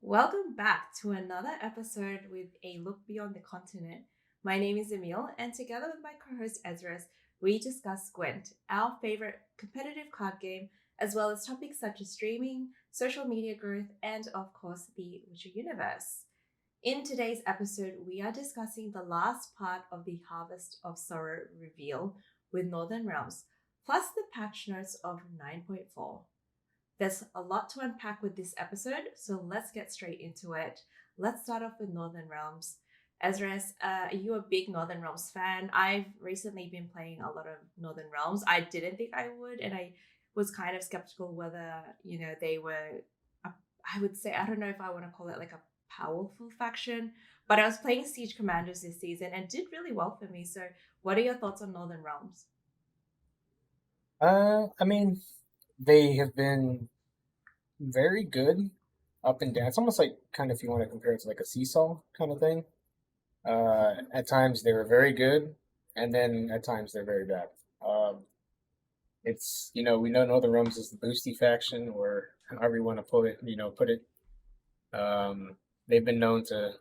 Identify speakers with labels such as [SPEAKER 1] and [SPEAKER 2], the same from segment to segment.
[SPEAKER 1] Welcome back to another episode with a look beyond the continent. My name is Emil, and together with my co-host Ezra, we discuss Gwent, our favorite competitive card game, as well as topics such as streaming, social media growth, and of course the Witcher universe. In today's episode, we are discussing the last part of the Harvest of Sorrow reveal with Northern Realms, plus the patch notes of 9.4. There's a lot to unpack with this episode, so let's get straight into it. Let's start off with Northern Realms. Ezra, are you a big Northern Realms fan? I've recently been playing a lot of Northern Realms. I didn't think I would, and I was kind of skeptical whether, they were, I would say, I don't know if I want to call it like a powerful faction, but I was playing Siege Commanders this season and did really well for me. So, what are your thoughts on Northern Realms?
[SPEAKER 2] I mean, they have been very good up and down. It's almost like kind of if you want to compare it to like a seesaw kind of thing. At times they were very good, and then at times they're very bad. Um, we know Northern Realms is the boosty faction, or however you want to put it. Um, they've been known to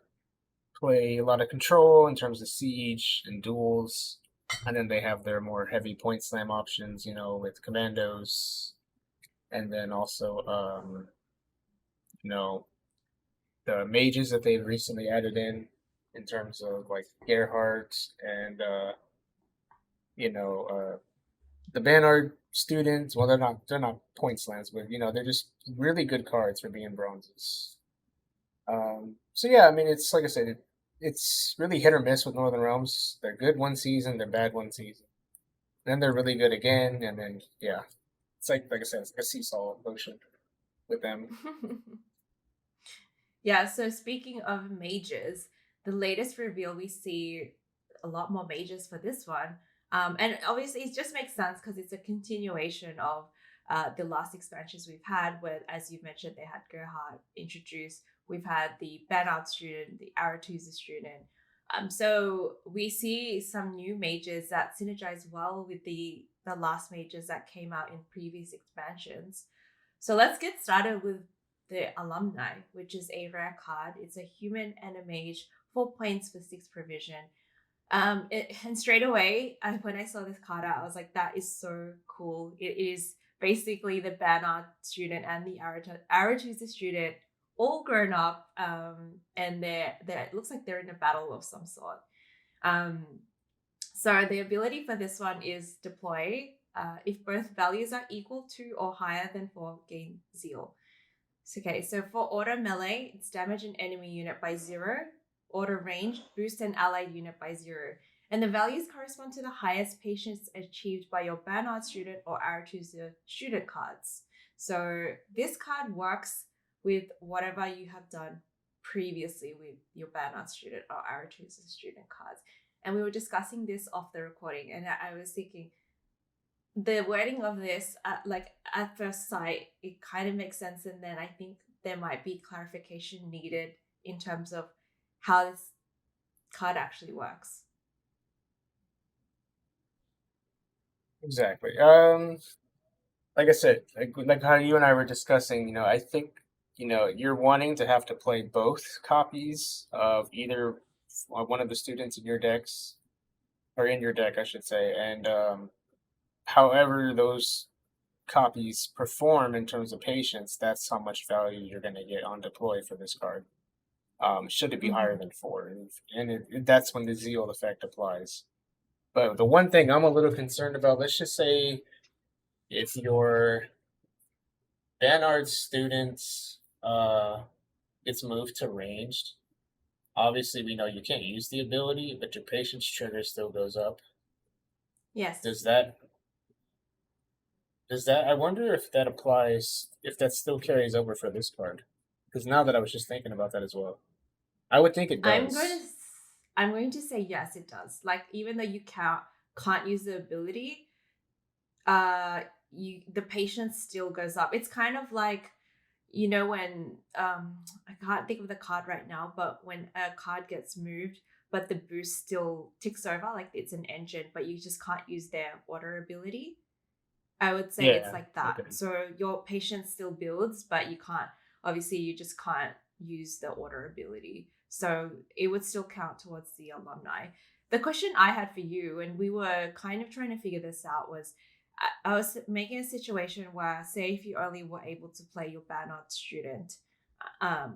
[SPEAKER 2] play a lot of control in terms of siege and duels, and then they have their more heavy point slam options, with commandos, and then also you know the mages that they've recently added in terms of like Gerhardt and you know uh, the Banard students. Well, they're not point slams, but they're just really good cards for being bronzes. So yeah, I mean it's like I said, it's really hit or miss with Northern Realms. They're good one season, they're bad one season, then they're really good again, and then yeah, it's like I said, it's like a seesaw motion with them.
[SPEAKER 1] Yeah, so speaking of mages, the latest reveal we see a lot more mages for this one. And obviously, it just makes sense because it's a continuation of the last expansions we've had, where, as you mentioned, they had Gerhard introduced. We've had the Banard student, the Aretusa student. So we see some new mages that synergize well with the last mages that came out in previous expansions. So let's get started with the alumni, which is a rare card. It's a human and a mage, 4 points for 6 provision. And straight away, when I saw this card out, I was like, that is so cool. It is basically the Banner student and the Aretusa student all grown up, and they're it looks like they're in a battle of some sort. Um, so the ability for this one is deploy. If both values are equal to or higher than 4, gain zeal. Okay, so for auto melee, it's damage an enemy unit by 0. Auto range, boost an allied unit by 0. And the values correspond to the highest patience achieved by your Banard student or Aretusa student cards. So this card works with whatever you have done previously with your Banard student or Aretusa student cards. And we were discussing this off the recording, and I was thinking, the wording of this, like at first sight, it kind of makes sense, and then I think there might be clarification needed in terms of how this card actually works.
[SPEAKER 2] Exactly. Like I said, like how you and I were discussing, I think, you're wanting to have to play both copies of either one of the students in your decks, or in your deck, I should say, and however those copies perform in terms of patience, that's how much value you're going to get on deploy for this card. Should it be higher
[SPEAKER 1] Mm-hmm.
[SPEAKER 2] than 4, that's when the zeal effect applies. But the one thing I'm a little concerned about, let's just say if your Banard students gets moved to ranged, obviously we know you can't use the ability, but your patience trigger still goes up.
[SPEAKER 1] Yes.
[SPEAKER 2] Does that I wonder if that applies, if that still carries over for this card? Because now that I was just thinking about that as well. I would think it
[SPEAKER 1] I'm going to
[SPEAKER 2] does.
[SPEAKER 1] I'm going to say yes, it does. Like, even though you can't use the ability, uh the patience still goes up. It's kind of like, when I can't think of the card right now, but when a card gets moved but the boost still ticks over, like it's an engine, but you just can't use their water ability. I would say it's
[SPEAKER 2] Yeah.
[SPEAKER 1] like that.
[SPEAKER 2] Okay.
[SPEAKER 1] So your patience still builds, but you can't, obviously you just can't use the order ability. So it would still count towards the alumni. The question I had for you, and we were kind of trying to figure this out, was I was making a situation where, say, if you only were able to play your Barnard student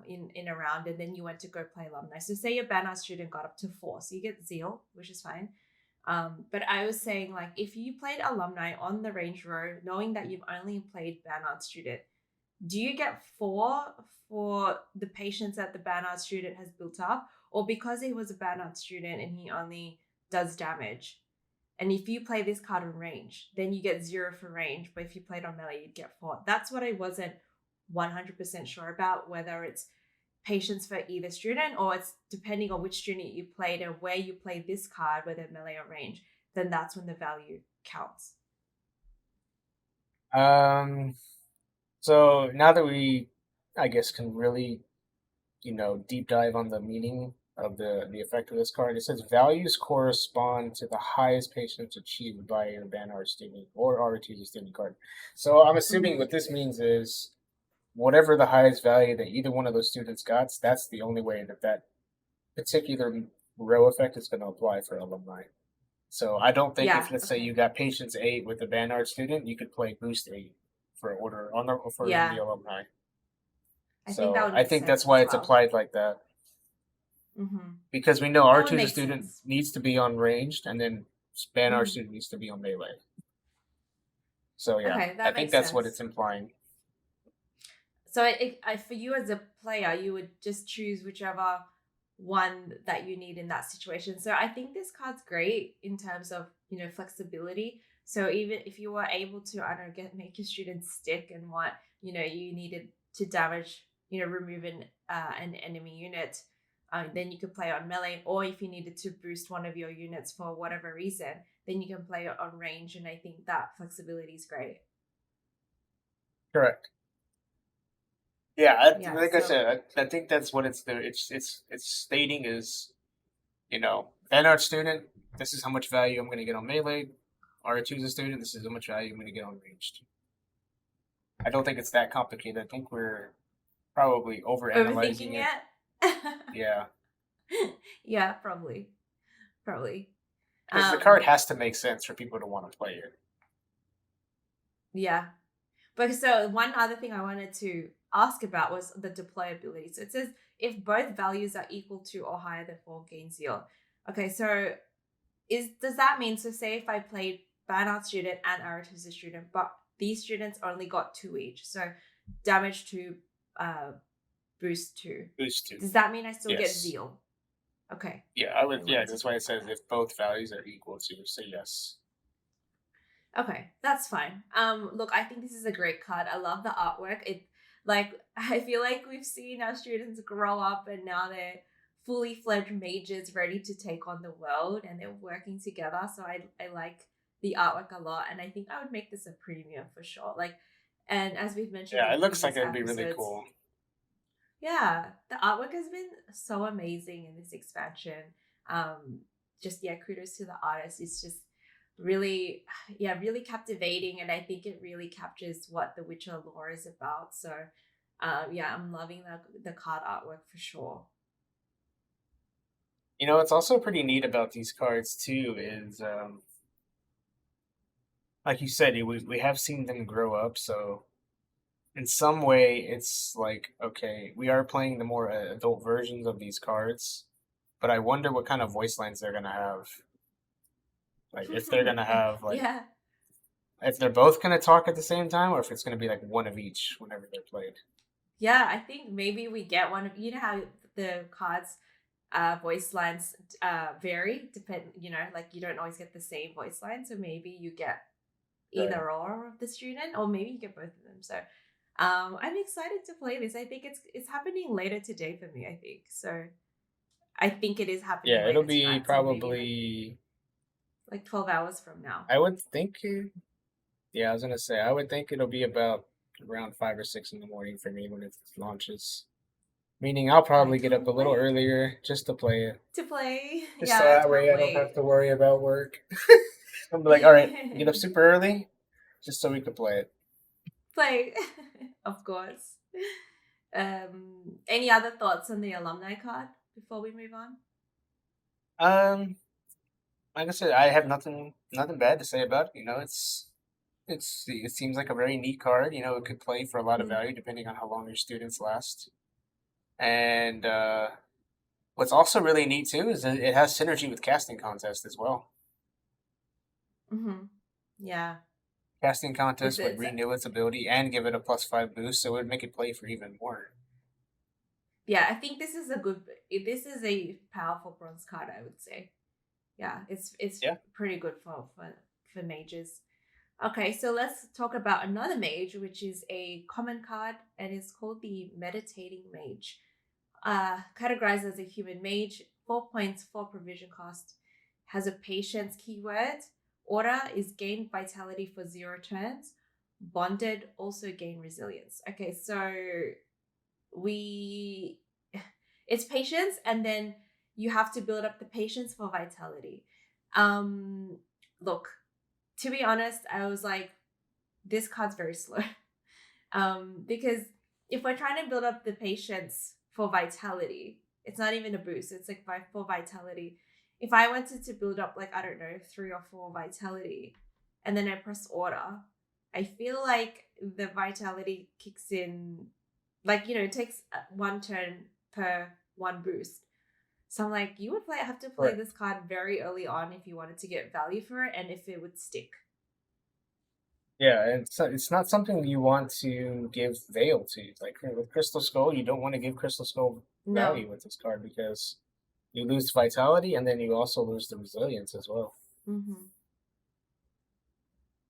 [SPEAKER 1] in a round, and then you went to go play alumni. So say your Barnard student got up to 4, so you get Zeal, which is fine. But I was saying, like, if you played alumni on the range row, knowing that you've only played Barnard student, do you get 4 for the patience that the Barnard student has built up, or because he was a Barnard student and he only does damage? And if you play this card on range, then you get 0 for range. But if you played on melee, you'd get 4. That's what I wasn't 100% sure about, whether it's patience for either student or it's depending on which student you played and where you played this card, whether melee or range, then that's when the value counts.
[SPEAKER 2] So now that we, I guess, can really, deep dive on the meaning of the effect of this card, it says values correspond to the highest patience achieved by your Banner student or RTG student card. So I'm assuming what this means is whatever the highest value that either one of those students got, that's the only way that particular row effect is going to apply for alumni. So I don't think if let's say you got patience 8 with the Banner student, you could play boost 8 for order on the for the alumni. I think that's why it's applied like that. Because we know R2's student needs to be on ranged, and then Banner student needs to be on melee. So yeah, I think that's what it's implying.
[SPEAKER 1] So for you as a player, you would just choose whichever one that you need in that situation. So I think this card's great in terms of, flexibility. So even if you were able to, I don't know, make your students stick and what, you needed to damage, remove an enemy unit, then you could play on melee. Or if you needed to boost one of your units for whatever reason, then you can play it on range. And I think that flexibility is great.
[SPEAKER 2] Correct. Yeah, like I said, I think that's what it's stating is, Banner student, this is how much value I'm going to get on melee. R2's a student, this is how much value I'm going to get on ranged. I don't think it's that complicated. I think we're probably overanalyzing it. Yeah.
[SPEAKER 1] Yeah, probably.
[SPEAKER 2] Because the card has to make sense for people to want to play it.
[SPEAKER 1] Yeah. But so one other thing I wanted to ask about was the deployability. So it says if both values are equal to or higher than 4, gain Zeal. Okay, so does that mean, so say if I played Banner student and Aratusa student, but these students only got 2 each, so damage 2, boost 2.
[SPEAKER 2] Boost 2.
[SPEAKER 1] Does that mean I still get Zeal? Okay.
[SPEAKER 2] Yeah, I would. Yeah, that's why it says if both values are equal to, say yes.
[SPEAKER 1] Okay, that's fine. Look, I think this is a great card. I love the artwork. I feel like we've seen our students grow up and now they're fully fledged mages ready to take on the world and they're working together. So I like the artwork a lot, and I think I would make this a premium for sure. And as we've mentioned,
[SPEAKER 2] yeah, it looks like it'd be really cool.
[SPEAKER 1] Yeah, the artwork has been so amazing in this expansion. Kudos to the artist. It's just really captivating, and I think it really captures what the Witcher lore is about. So I'm loving the card artwork for sure.
[SPEAKER 2] It's also pretty neat about these cards too is like you said, we have seen them grow up, so in some way it's like, okay, we are playing the more adult versions of these cards, but I wonder what kind of voice lines they're gonna have. Like if they're gonna have if they're both gonna talk at the same time, or if it's gonna be like one of each whenever they're played.
[SPEAKER 1] Yeah, I think maybe we get one of, how the cards voice lines vary, you don't always get the same voice line, so maybe you get either or of the student, or maybe you get both of them. So I'm excited to play this. I think it's happening later today for me, I think. So I think it is happening.
[SPEAKER 2] Yeah, it'll be probably
[SPEAKER 1] like 12 hours from now.
[SPEAKER 2] I would think. Yeah, I was gonna say I would think it'll be about around 5 or 6 in the morning for me when it launches. Meaning I'll probably get up a little earlier just to play it.
[SPEAKER 1] Just so
[SPEAKER 2] that way I don't have to worry about work. I'm like, all right, get up super early just so we can play it.
[SPEAKER 1] Of course. Any other thoughts on the alumni card before we move on?
[SPEAKER 2] Um, like I said, I have nothing bad to say about it. It seems like a very neat card. It could play for a lot of
[SPEAKER 1] Mm,
[SPEAKER 2] value depending on how long your students last. And what's also really neat too is that it has synergy with casting contest as well.
[SPEAKER 1] mm-hmm. Yeah,
[SPEAKER 2] Casting contest would
[SPEAKER 1] it's
[SPEAKER 2] renew its ability and give it a +5 boost, so it would make it play for even more.
[SPEAKER 1] yeah. I think this is a good. This is a powerful bronze card, I would say. Yeah, it's
[SPEAKER 2] Yeah.
[SPEAKER 1] pretty good for mages. Okay, so let's talk about another mage, which is a common card, and it's called the Meditating Mage. Categorized as a human mage, 4 points, 4 provision cost, has a patience keyword. Order is gain vitality for 0 turns. Bonded also gain resilience. Okay, so we it's patience, and then you have to build up the patience for vitality. Um, Look, to be honest, I was like, this card's very slow. Because if we're trying to build up the patience for vitality, it's not even a boost. It's like for vitality. If I wanted to build up like I don't know 3 or 4 vitality, and then I press order, I feel like the vitality kicks in, like it takes 1 turn per 1 boost. So I'm like, you would have to play
[SPEAKER 2] Correct.
[SPEAKER 1] this card very early on if you wanted to get value for it, and if it would stick.
[SPEAKER 2] Yeah, and it's not something you want to give Veil to. Like with Crystal Skull, you don't want to give Crystal Skull
[SPEAKER 1] No.
[SPEAKER 2] value with this card because you lose vitality and then you also lose the resilience as well.
[SPEAKER 1] Mm-hmm.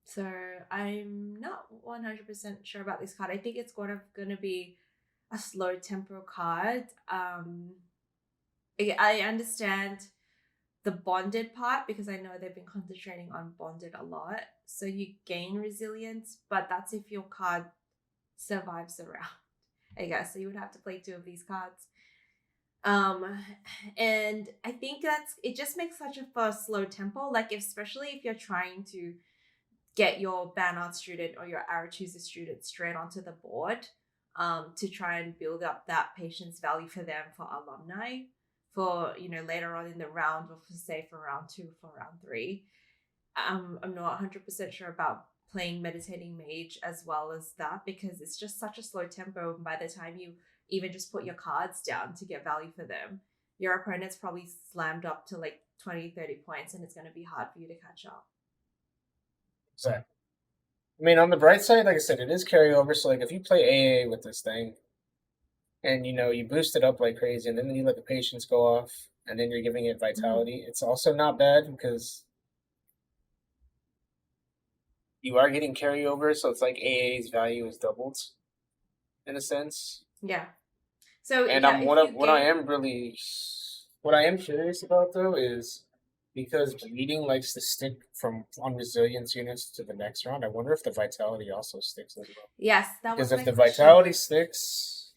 [SPEAKER 1] So I'm not 100% sure about this card. I think it's gonna be a slow tempo card. I understand the bonded part because I know they've been concentrating on bonded a lot. So you gain resilience, but that's if your card survives the round, I guess. So you would have to play 2 of these cards. Um, and I think it just makes such a fast slow tempo. Like especially if you're trying to get your Banard student or your Arrow Chooser student straight onto the board, to try and build up that patience value for them for alumni for later on in the round, or for say for round 2, for round 3. I'm not 100% sure about playing Meditating Mage as well as that because it's just such a slow tempo. And by the time you even just put your cards down to get value for them, your opponent's probably slammed up to like 20-30 points, and it's going to be hard for you to catch up.
[SPEAKER 2] So, I mean, on the bright side, like I said, it is carryover. So, like, if you play AA with this thing, and you boost it up like crazy, and then you let the patience go off, and then you're giving it
[SPEAKER 1] Mm-hmm.
[SPEAKER 2] vitality, it's also not bad because you are getting carryover. So it's like AA's value is doubled in a sense.
[SPEAKER 1] Yeah. So
[SPEAKER 2] And
[SPEAKER 1] yeah, if you gain,
[SPEAKER 2] what I am curious about though is because bleeding likes to stick from on resilience units to the next round. I wonder if the vitality also sticks as well.
[SPEAKER 1] yes, that
[SPEAKER 2] Because
[SPEAKER 1] was
[SPEAKER 2] if
[SPEAKER 1] my
[SPEAKER 2] the
[SPEAKER 1] question.
[SPEAKER 2] vitality
[SPEAKER 1] Was
[SPEAKER 2] sticks,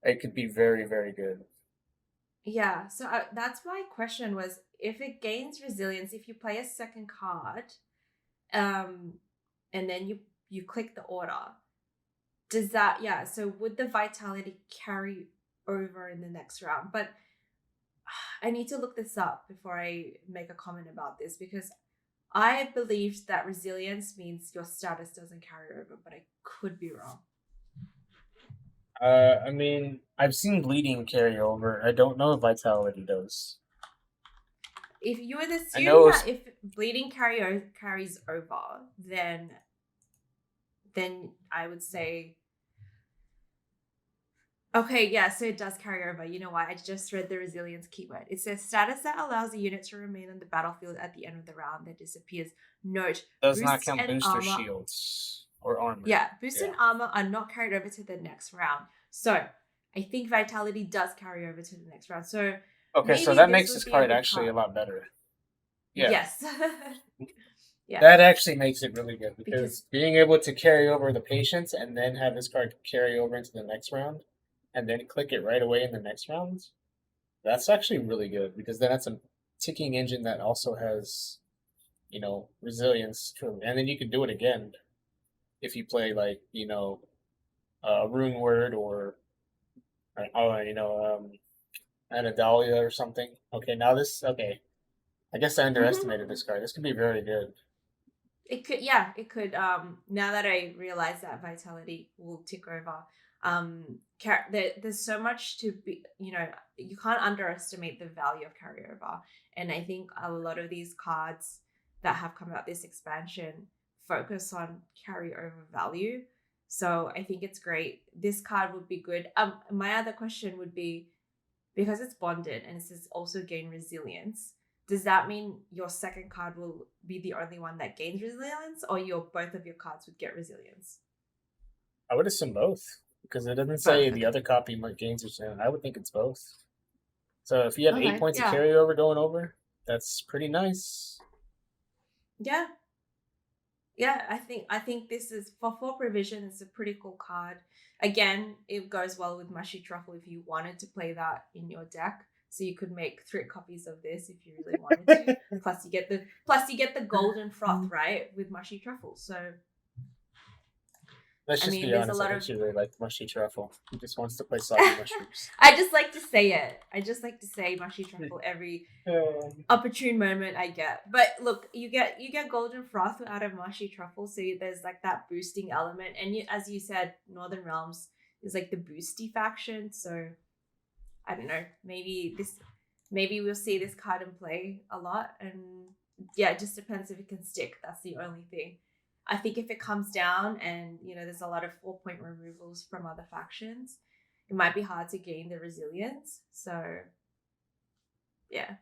[SPEAKER 2] it could be very, very good.
[SPEAKER 1] Yeah. So that's my question was if it gains resilience, if you play a second card, um, and then you click the order, does that so would the vitality carry over in the next round? But I need to look this up before I make a comment about this because I believed that resilience means your status doesn't carry over, but I could be wrong.
[SPEAKER 2] I mean, I've seen bleeding carry over. I don't know if vitality does.
[SPEAKER 1] If you would
[SPEAKER 2] I
[SPEAKER 1] assume
[SPEAKER 2] know
[SPEAKER 1] that if bleeding carries over, then I would say okay, yeah, so it does carry over. You know what? I just read the resilience keyword. It says status that allows a unit to remain on the battlefield at the end of the round that disappears. Note,
[SPEAKER 2] does not
[SPEAKER 1] boosts
[SPEAKER 2] count
[SPEAKER 1] and
[SPEAKER 2] booster
[SPEAKER 1] armor.
[SPEAKER 2] shields or armor.
[SPEAKER 1] Yeah, boost
[SPEAKER 2] Yeah.
[SPEAKER 1] and armor are not carried over to the next round. So I think vitality does carry over to the next round. So
[SPEAKER 2] Okay, so
[SPEAKER 1] maybe
[SPEAKER 2] that
[SPEAKER 1] this
[SPEAKER 2] makes
[SPEAKER 1] would
[SPEAKER 2] this
[SPEAKER 1] be a
[SPEAKER 2] card
[SPEAKER 1] good
[SPEAKER 2] actually a
[SPEAKER 1] card.
[SPEAKER 2] lot better. Yeah.
[SPEAKER 1] Yes. Yeah.
[SPEAKER 2] That actually makes it really good
[SPEAKER 1] Because
[SPEAKER 2] because being able to carry over the patience and then have this card carry over into the next round and then click it right away in the next round, that's actually really good because then that's a ticking engine that also has, resilience. And then you can do it again if you play like, a rune word or Oh, Anadalia or something. Okay, now this. Okay, I guess I underestimated this card. This could be very good.
[SPEAKER 1] It could, yeah, it could. Now that I realize that vitality will tick over, there's so much to be. You can't underestimate the value of carryover, and I think a lot of these cards that have come out this expansion focus on carryover value. So I think it's great. This card would be good. My other question would be, because it's bonded and it says also gain resilience, does that mean your second card will be the only one that gains resilience, or both of your cards would get resilience?
[SPEAKER 2] I would assume both because it doesn't say
[SPEAKER 1] Both.
[SPEAKER 2] the
[SPEAKER 1] Okay.
[SPEAKER 2] other copy might gains or something. I would think it's both. So if you have eight
[SPEAKER 1] Okay.
[SPEAKER 2] points of
[SPEAKER 1] Yeah.
[SPEAKER 2] carryover going over, that's pretty nice.
[SPEAKER 1] Yeah. Yeah. I think this is for 4 provision. It's a pretty cool card. Again, it goes well with Mushy Truffle if you wanted to play that in your deck. So you could make 3 copies of this if you really wanted to. Plus you get the golden froth, right, with Mushy Truffle. So
[SPEAKER 2] Let's
[SPEAKER 1] I
[SPEAKER 2] just
[SPEAKER 1] mean,
[SPEAKER 2] be
[SPEAKER 1] there's a
[SPEAKER 2] honest. I
[SPEAKER 1] lot
[SPEAKER 2] think
[SPEAKER 1] of.
[SPEAKER 2] she really liked mushy truffle. He just wants to play soggy mushrooms.
[SPEAKER 1] I just like to say it. I just like to say mushy truffle every
[SPEAKER 2] Um,
[SPEAKER 1] opportune moment I get. But look, you get golden froth out of mushy truffle, so there's like that boosting element. And as you said, Northern Realms is like the boosty faction. So I don't know. Maybe we'll see this card in play a lot. And yeah, it just depends if it can stick. That's the only thing. I think if it comes down and there's a lot of 4-point removals from other factions, it might be hard to gain the resilience. So yeah.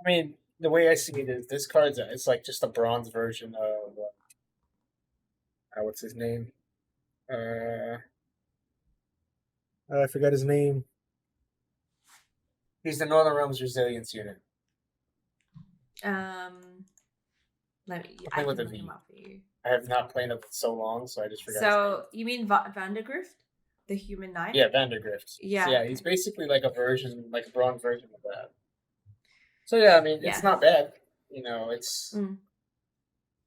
[SPEAKER 2] I mean, the way I see it is this card's it's like just a bronze version of what's his name? Uh, I forgot his name. He's the Northern Realms Resilience unit.
[SPEAKER 1] Um I
[SPEAKER 2] Something with
[SPEAKER 1] can
[SPEAKER 2] a
[SPEAKER 1] look him
[SPEAKER 2] V.
[SPEAKER 1] up for you.
[SPEAKER 2] I have not played it so long, so I just forgot his name.
[SPEAKER 1] So you mean Vandergrift, the human knight?
[SPEAKER 2] Yeah, Vandergrift. So
[SPEAKER 1] Yeah,
[SPEAKER 2] yeah, he's
[SPEAKER 1] okay.
[SPEAKER 2] basically like a version, like a bronze version of that. So yeah, I mean, it's
[SPEAKER 1] Yeah.
[SPEAKER 2] not bad. You know, it's
[SPEAKER 1] Mm.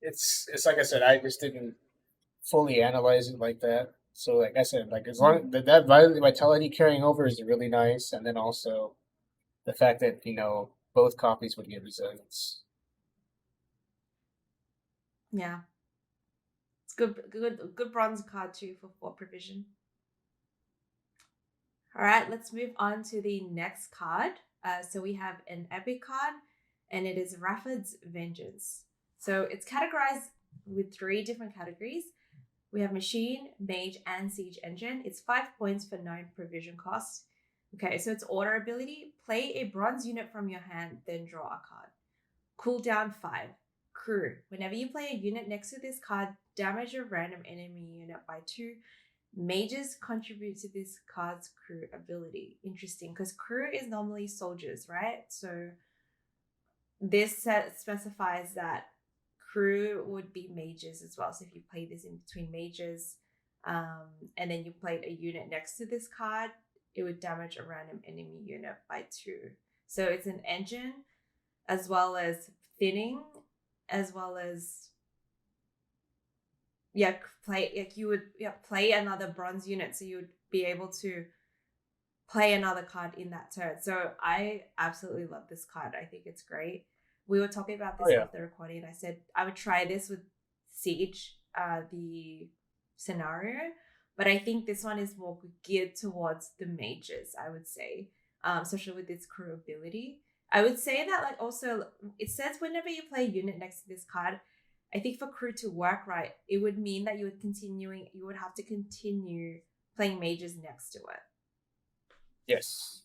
[SPEAKER 2] it's it's like I said, I just didn't fully analyze it like that. So like I said, like as
[SPEAKER 1] Mm.
[SPEAKER 2] long that vitality carrying over is really nice, and then also the fact that both copies would get resilience.
[SPEAKER 1] Yeah. It's good bronze card too for 4 provision. All right, let's move on to the next card. So we have an epic card, and it is Raffard's Vengeance. So it's categorized with 3 different categories. We have Machine, Mage, and Siege Engine. It's 5 points for 9 provision cost. Okay, so it's order ability. Play a bronze unit from your hand, then draw a card. Cooldown 5. Crew. Whenever you play a unit next to this card, damage a random enemy unit by 2. Mages contribute to this card's crew ability. Interesting, because crew is normally soldiers, right? So this set specifies that crew would be mages as well. So if you play this in between mages, and then you played a unit next to this card, it would damage a random enemy unit by 2. So it's an engine, as well as thinning, as well as play, like you would play another bronze unit, so you would be able to play another card in that turn. So I absolutely love this card. I think it's great. We were talking about
[SPEAKER 2] Oh
[SPEAKER 1] this
[SPEAKER 2] yeah,
[SPEAKER 1] off the recording, and I said I would try this with Siege, the scenario, but I think this one is more geared towards the mages, I would say, especially with its crew ability. I would say that, like, also it says whenever you play a unit next to this card, I think for crew to work right, it would mean that you would have to continue playing mages next to it.
[SPEAKER 2] yes.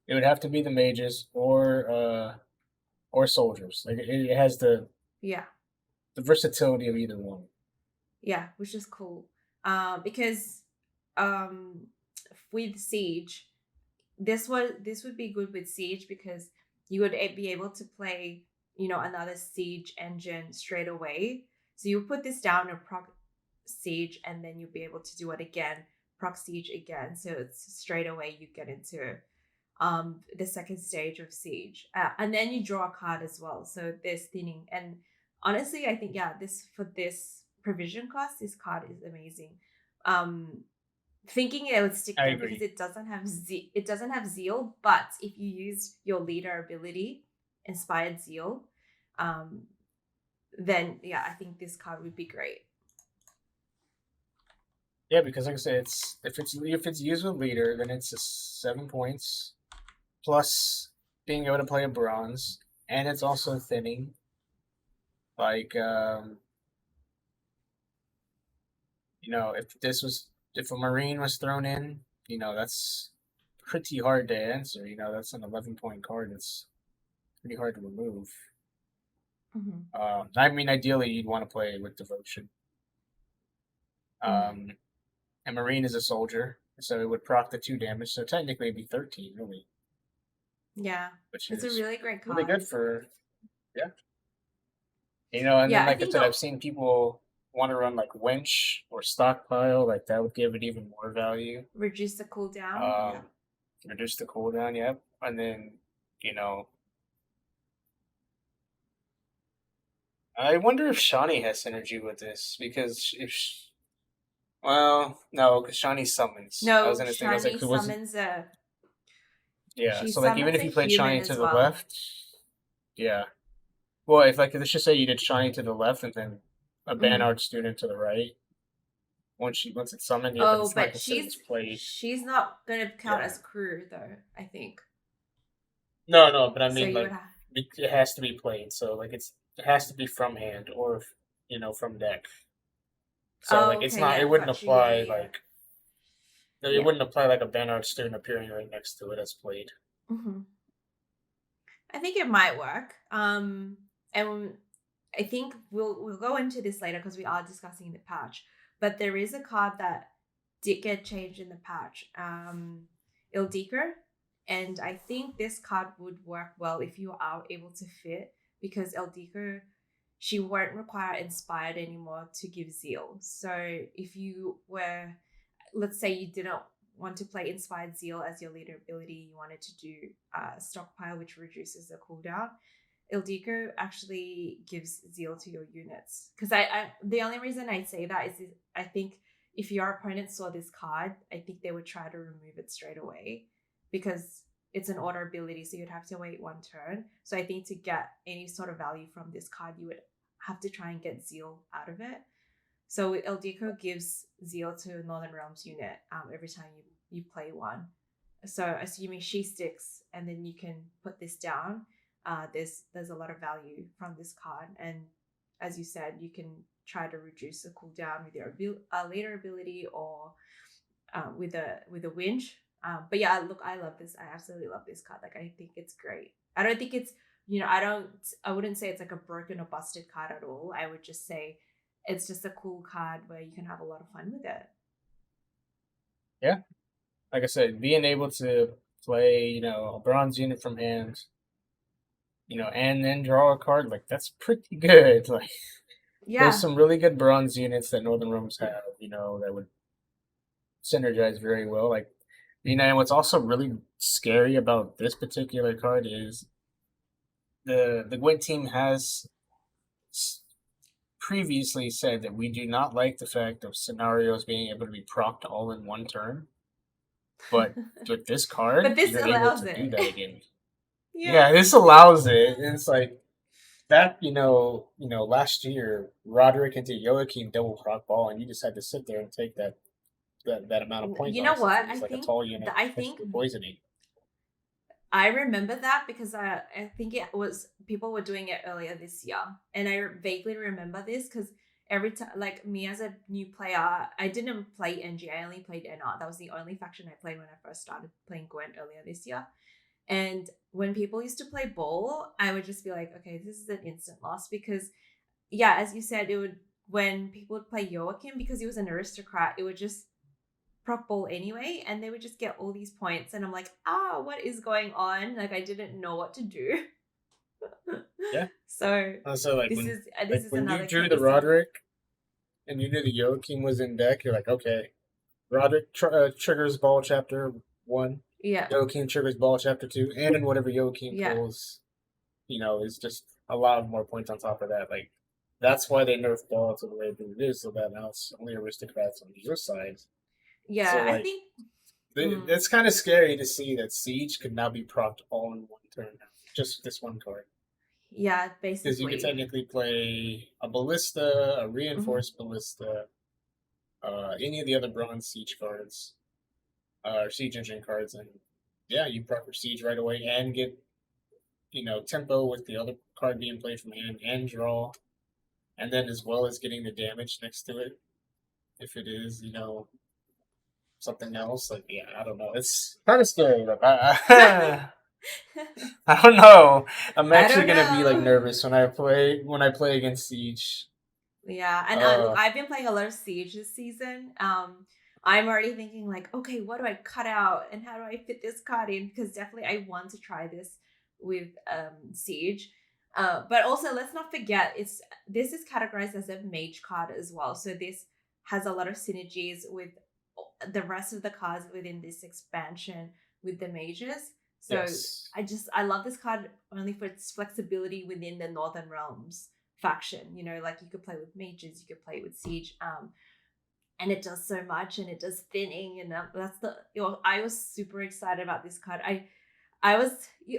[SPEAKER 2] It would have to be the mages or soldiers. Like it has
[SPEAKER 1] Yeah.
[SPEAKER 2] the versatility of either one.
[SPEAKER 1] Yeah, which is cool. Because um with Siege, this would be good with Siege, because you would be able to play, another Siege engine straight away. So you put this down and proc Siege, and then you'll be able to do it again, proc Siege again. So it's straight away you get into the second stage of Siege, and then you draw a card as well. So there's thinning, and honestly, I think, yeah, this provision cost, this card is amazing. um thinking it would stick
[SPEAKER 2] I
[SPEAKER 1] there because
[SPEAKER 2] agree.
[SPEAKER 1] it doesn't have zeal. But if you use your leader ability, inspired zeal, um, then yeah, I think this card would be great.
[SPEAKER 2] Yeah, because like I said, it's if it's used with leader, then it's just 7 points plus being able to play a bronze, and it's also thinning. Like if a marine was thrown in, that's pretty hard to answer. That's an 11 point card. It's pretty hard to remove.
[SPEAKER 1] Mm-hmm.
[SPEAKER 2] I mean, ideally, you'd want to play with devotion.
[SPEAKER 1] Mm.
[SPEAKER 2] Um, and marine is a soldier, so it would proc the 2 damage. So technically, it'd be 13, really,
[SPEAKER 1] Yeah,
[SPEAKER 2] which
[SPEAKER 1] it's a
[SPEAKER 2] is
[SPEAKER 1] really great
[SPEAKER 2] really
[SPEAKER 1] card.
[SPEAKER 2] good for yeah. And
[SPEAKER 1] Yeah,
[SPEAKER 2] then
[SPEAKER 1] I
[SPEAKER 2] like I
[SPEAKER 1] think
[SPEAKER 2] said,
[SPEAKER 1] the
[SPEAKER 2] I've seen people want to run like wench or stockpile, like that would give it even more value.
[SPEAKER 1] reduce the cooldown. Yeah.
[SPEAKER 2] Um, reduce the cooldown, yep. And then, you know, I wonder if Shawnee has synergy with this because well, no, because Shawnee summons. I was
[SPEAKER 1] No,
[SPEAKER 2] gonna think, I was like,
[SPEAKER 1] Shani
[SPEAKER 2] who was
[SPEAKER 1] summons a
[SPEAKER 2] yeah.
[SPEAKER 1] she
[SPEAKER 2] So like, even
[SPEAKER 1] summons
[SPEAKER 2] if
[SPEAKER 1] a
[SPEAKER 2] you played
[SPEAKER 1] human
[SPEAKER 2] Shawnee to
[SPEAKER 1] as
[SPEAKER 2] the
[SPEAKER 1] well.
[SPEAKER 2] left, yeah. Well, if like let's just say you did Shawnee to the left and then a
[SPEAKER 1] Mm-hmm.
[SPEAKER 2] Banard student to the right. Once it's summoned, yeah, but
[SPEAKER 1] Oh,
[SPEAKER 2] it's not
[SPEAKER 1] but
[SPEAKER 2] considered as played.
[SPEAKER 1] she's not gonna count
[SPEAKER 2] Yeah.
[SPEAKER 1] as crew though, I think.
[SPEAKER 2] No, no, but I
[SPEAKER 1] So
[SPEAKER 2] mean
[SPEAKER 1] you would
[SPEAKER 2] like
[SPEAKER 1] have.
[SPEAKER 2] it has to be played. So like it has to be from hand or from deck. So
[SPEAKER 1] Oh,
[SPEAKER 2] like it's
[SPEAKER 1] okay,
[SPEAKER 2] not it
[SPEAKER 1] yeah,
[SPEAKER 2] wouldn't
[SPEAKER 1] got you. Yeah,
[SPEAKER 2] apply
[SPEAKER 1] yeah,
[SPEAKER 2] like it
[SPEAKER 1] yeah.
[SPEAKER 2] wouldn't apply like a Banner student appearing right next to it as played.
[SPEAKER 1] Yeah. I think it might work. And I think we'll go into this later because we are discussing the patch. But there is a card that did get changed in the patch, Ildiker, and I think this card would work well if you are able to fit because Ildiker, she won't require inspired anymore to give zeal. So if you were, let's say you didn't want to play Inspired Zeal as your leader ability, you wanted to do Stockpile, which reduces the cooldown. Ildico actually gives zeal to your units. Because the only reason I say that is I think if your opponent saw this card, I think they would try to remove it straight away because it's an order ability, so you'd have to wait one turn. So I think to get any sort of value from this card, you would have to try and get zeal out of it. So Eldico gives zeal to Northern Realms unit every time you play one. So assuming she sticks, and then you can put this down. There's a lot of value from this card, and as you said, you can try to reduce the cooldown with your later ability or with a winch. But yeah, look, I love this. I absolutely love this card. Like I think it's great. I don't think it's I wouldn't say it's like a broken or busted card at all. I would just say it's just a cool card where you can have a lot of fun with it.
[SPEAKER 2] Yeah. Like I said, being able to play, a bronze unit from hand, and then draw a card, like that's pretty good. Like there's
[SPEAKER 1] Yeah.
[SPEAKER 2] some really good bronze units that Northern Realms have, that would synergize very well. Like, and what's also really scary about this particular card is the Gwent team has previously said that we do not like the fact of scenarios being able to be procced all in one turn. But with this
[SPEAKER 1] But
[SPEAKER 2] card,
[SPEAKER 1] this
[SPEAKER 2] you're able
[SPEAKER 1] allows
[SPEAKER 2] to do
[SPEAKER 1] it.
[SPEAKER 2] that again.
[SPEAKER 1] Yeah.
[SPEAKER 2] Yeah, this allows it. And it's like that, last year Roderick into Joachim double proc ball, and you just had to sit there and take that amount of point
[SPEAKER 1] You know
[SPEAKER 2] loss if
[SPEAKER 1] what?
[SPEAKER 2] it was like a tall unit
[SPEAKER 1] I
[SPEAKER 2] next
[SPEAKER 1] think
[SPEAKER 2] to poisoning.
[SPEAKER 1] I remember that because I think it was people were doing it earlier this year, and I vaguely remember this because every time, like me as a new player, I didn't play NG. I only played NR. That was the only faction I played when I first started playing Gwent earlier this year. And when people used to play Ball, I would just be like, okay, this is an instant loss because, yeah, as you said, it would when people would play Joachim because he was an aristocrat, it would just proc ball anyway, and they would just get all these points, and I'm like, what is going on? Like I didn't know what to do.
[SPEAKER 2] Yeah.
[SPEAKER 1] So
[SPEAKER 2] So like
[SPEAKER 1] this
[SPEAKER 2] when
[SPEAKER 1] is
[SPEAKER 2] you
[SPEAKER 1] another
[SPEAKER 2] drew the
[SPEAKER 1] case of
[SPEAKER 2] Roderick and you knew the Joachim was in deck, you're like, okay, Roderick triggers ball chapter 1,
[SPEAKER 1] yeah,
[SPEAKER 2] Joachim triggers ball chapter 2, and then whatever Joachim
[SPEAKER 1] yeah.
[SPEAKER 2] pulls, is just a lot of more points on top of that. Like that's why they nerf ball to the way that it is, so that now it's only aristocrats on your side. So
[SPEAKER 1] Yeah, I
[SPEAKER 2] like
[SPEAKER 1] think mm,
[SPEAKER 2] it's kind of scary to see that Siege could now be procced all in one turn now, just with this one card.
[SPEAKER 1] yeah,
[SPEAKER 2] Because you could
[SPEAKER 1] basically.
[SPEAKER 2] technically play a ballista, a
[SPEAKER 1] Hmm.
[SPEAKER 2] reinforced ballista, any of the other bronze siege cards, or siege engine cards, and yeah, you proc your siege right away and get tempo with the other card being played from hand and draw, and then as well as getting the damage next to it if it is something else. Like yeah, I don't know. It's kind of scary. Like I don't know. I'm
[SPEAKER 1] I
[SPEAKER 2] actually
[SPEAKER 1] don't
[SPEAKER 2] gonna be like
[SPEAKER 1] know.
[SPEAKER 2] nervous when I play against Siege.
[SPEAKER 1] Yeah, and look,
[SPEAKER 2] Uh,
[SPEAKER 1] I've been playing a lot of Siege this season. I'm already thinking like, okay, what do I cut out and how do I fit this card in? Because definitely I want to try this with Siege. But also let's not forget this is categorized as a mage card as well. So this has a lot of synergies with the rest of the cards within this expansion with the mages. So
[SPEAKER 2] yes.
[SPEAKER 1] I love this card only for its flexibility within the Northern Realms faction. Like you could play with mages, you could play with siege, and it does so much, and it does thinning, and that's I was super excited about this card. I was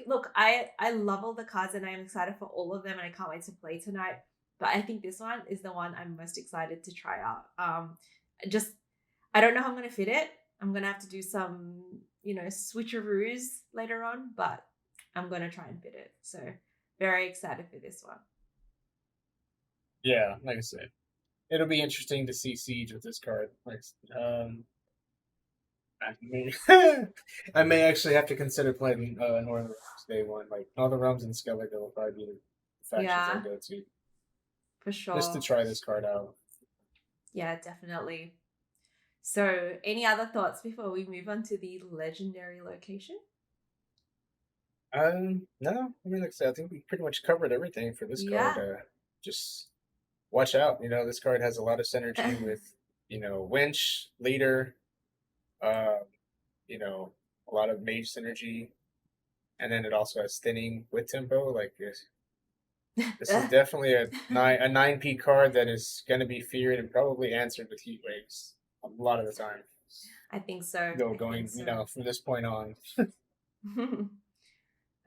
[SPEAKER 1] look, I love all the cards, and I am excited for all of them, and I can't wait to play tonight. But I think this one is the one I'm most excited to try out. Just I don't know how I'm gonna fit it. I'm gonna have to do some switcheroos later on, but I'm gonna try and fit it. So very excited for this one.
[SPEAKER 2] Yeah, like I said, it'll be interesting to see Siege with this card. Like, I may, I may actually have to consider playing Northern Realms day one. Like Northern Realms and Skellige will probably be the factions I
[SPEAKER 1] Yeah,
[SPEAKER 2] go to
[SPEAKER 1] for
[SPEAKER 2] just to
[SPEAKER 1] sure.
[SPEAKER 2] try this card out.
[SPEAKER 1] Yeah, definitely. So, any other thoughts before we move on to the legendary location?
[SPEAKER 2] No, I mean, like I said, I think we pretty much covered everything for this card.
[SPEAKER 1] Yeah.
[SPEAKER 2] Just watch out. This card has a lot of synergy with, Winch, Leader, uh, you know, a lot of Mage synergy, and then it also has thinning with tempo. Like this is definitely a 9P card that is going to be feared and probably answered with heat waves a lot of the time.
[SPEAKER 1] I think so. I think
[SPEAKER 2] Going,
[SPEAKER 1] so.
[SPEAKER 2] from this point on.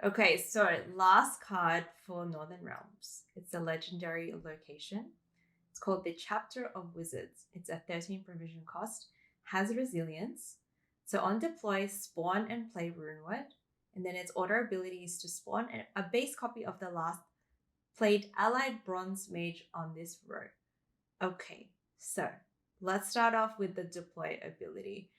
[SPEAKER 1] Okay, so last card for Northern Realms. It's a legendary location. It's called the Chapter of Wizards. It's a 13 provision cost, has resilience. So on deploy, spawn and play Runewood. And then its order ability is to spawn a base copy of the last played allied bronze mage on this row. Okay, so let's start off with the deploy ability.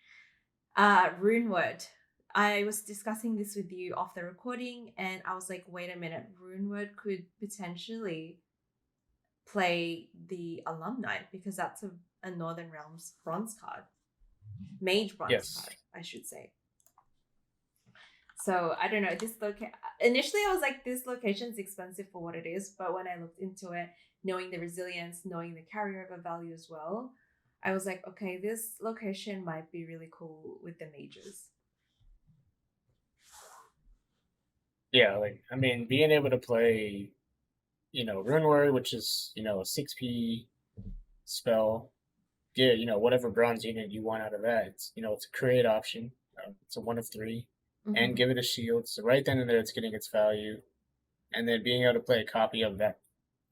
[SPEAKER 1] Runeword. I was discussing this with you off the recording, and I was like, wait a minute, Runeword could potentially play the alumni because that's a Northern Realms bronze card, mage bronze
[SPEAKER 2] Yes.
[SPEAKER 1] card, I should say. So I don't know. Initially, I was like, this location is expensive for what it is, but when I looked into it, knowing the resilience, knowing the carryover value as well, I was like, okay, this location might be really cool with the mages.
[SPEAKER 2] Yeah, like I mean, being able to play, Rune Warrior, which is, a 6P spell, get, whatever bronze unit you want out of that. It's a create option. It's a one of three, and
[SPEAKER 1] Mm-hmm.
[SPEAKER 2] give it a shield. So right then and there, it's getting its value, and then being able to play a copy of that,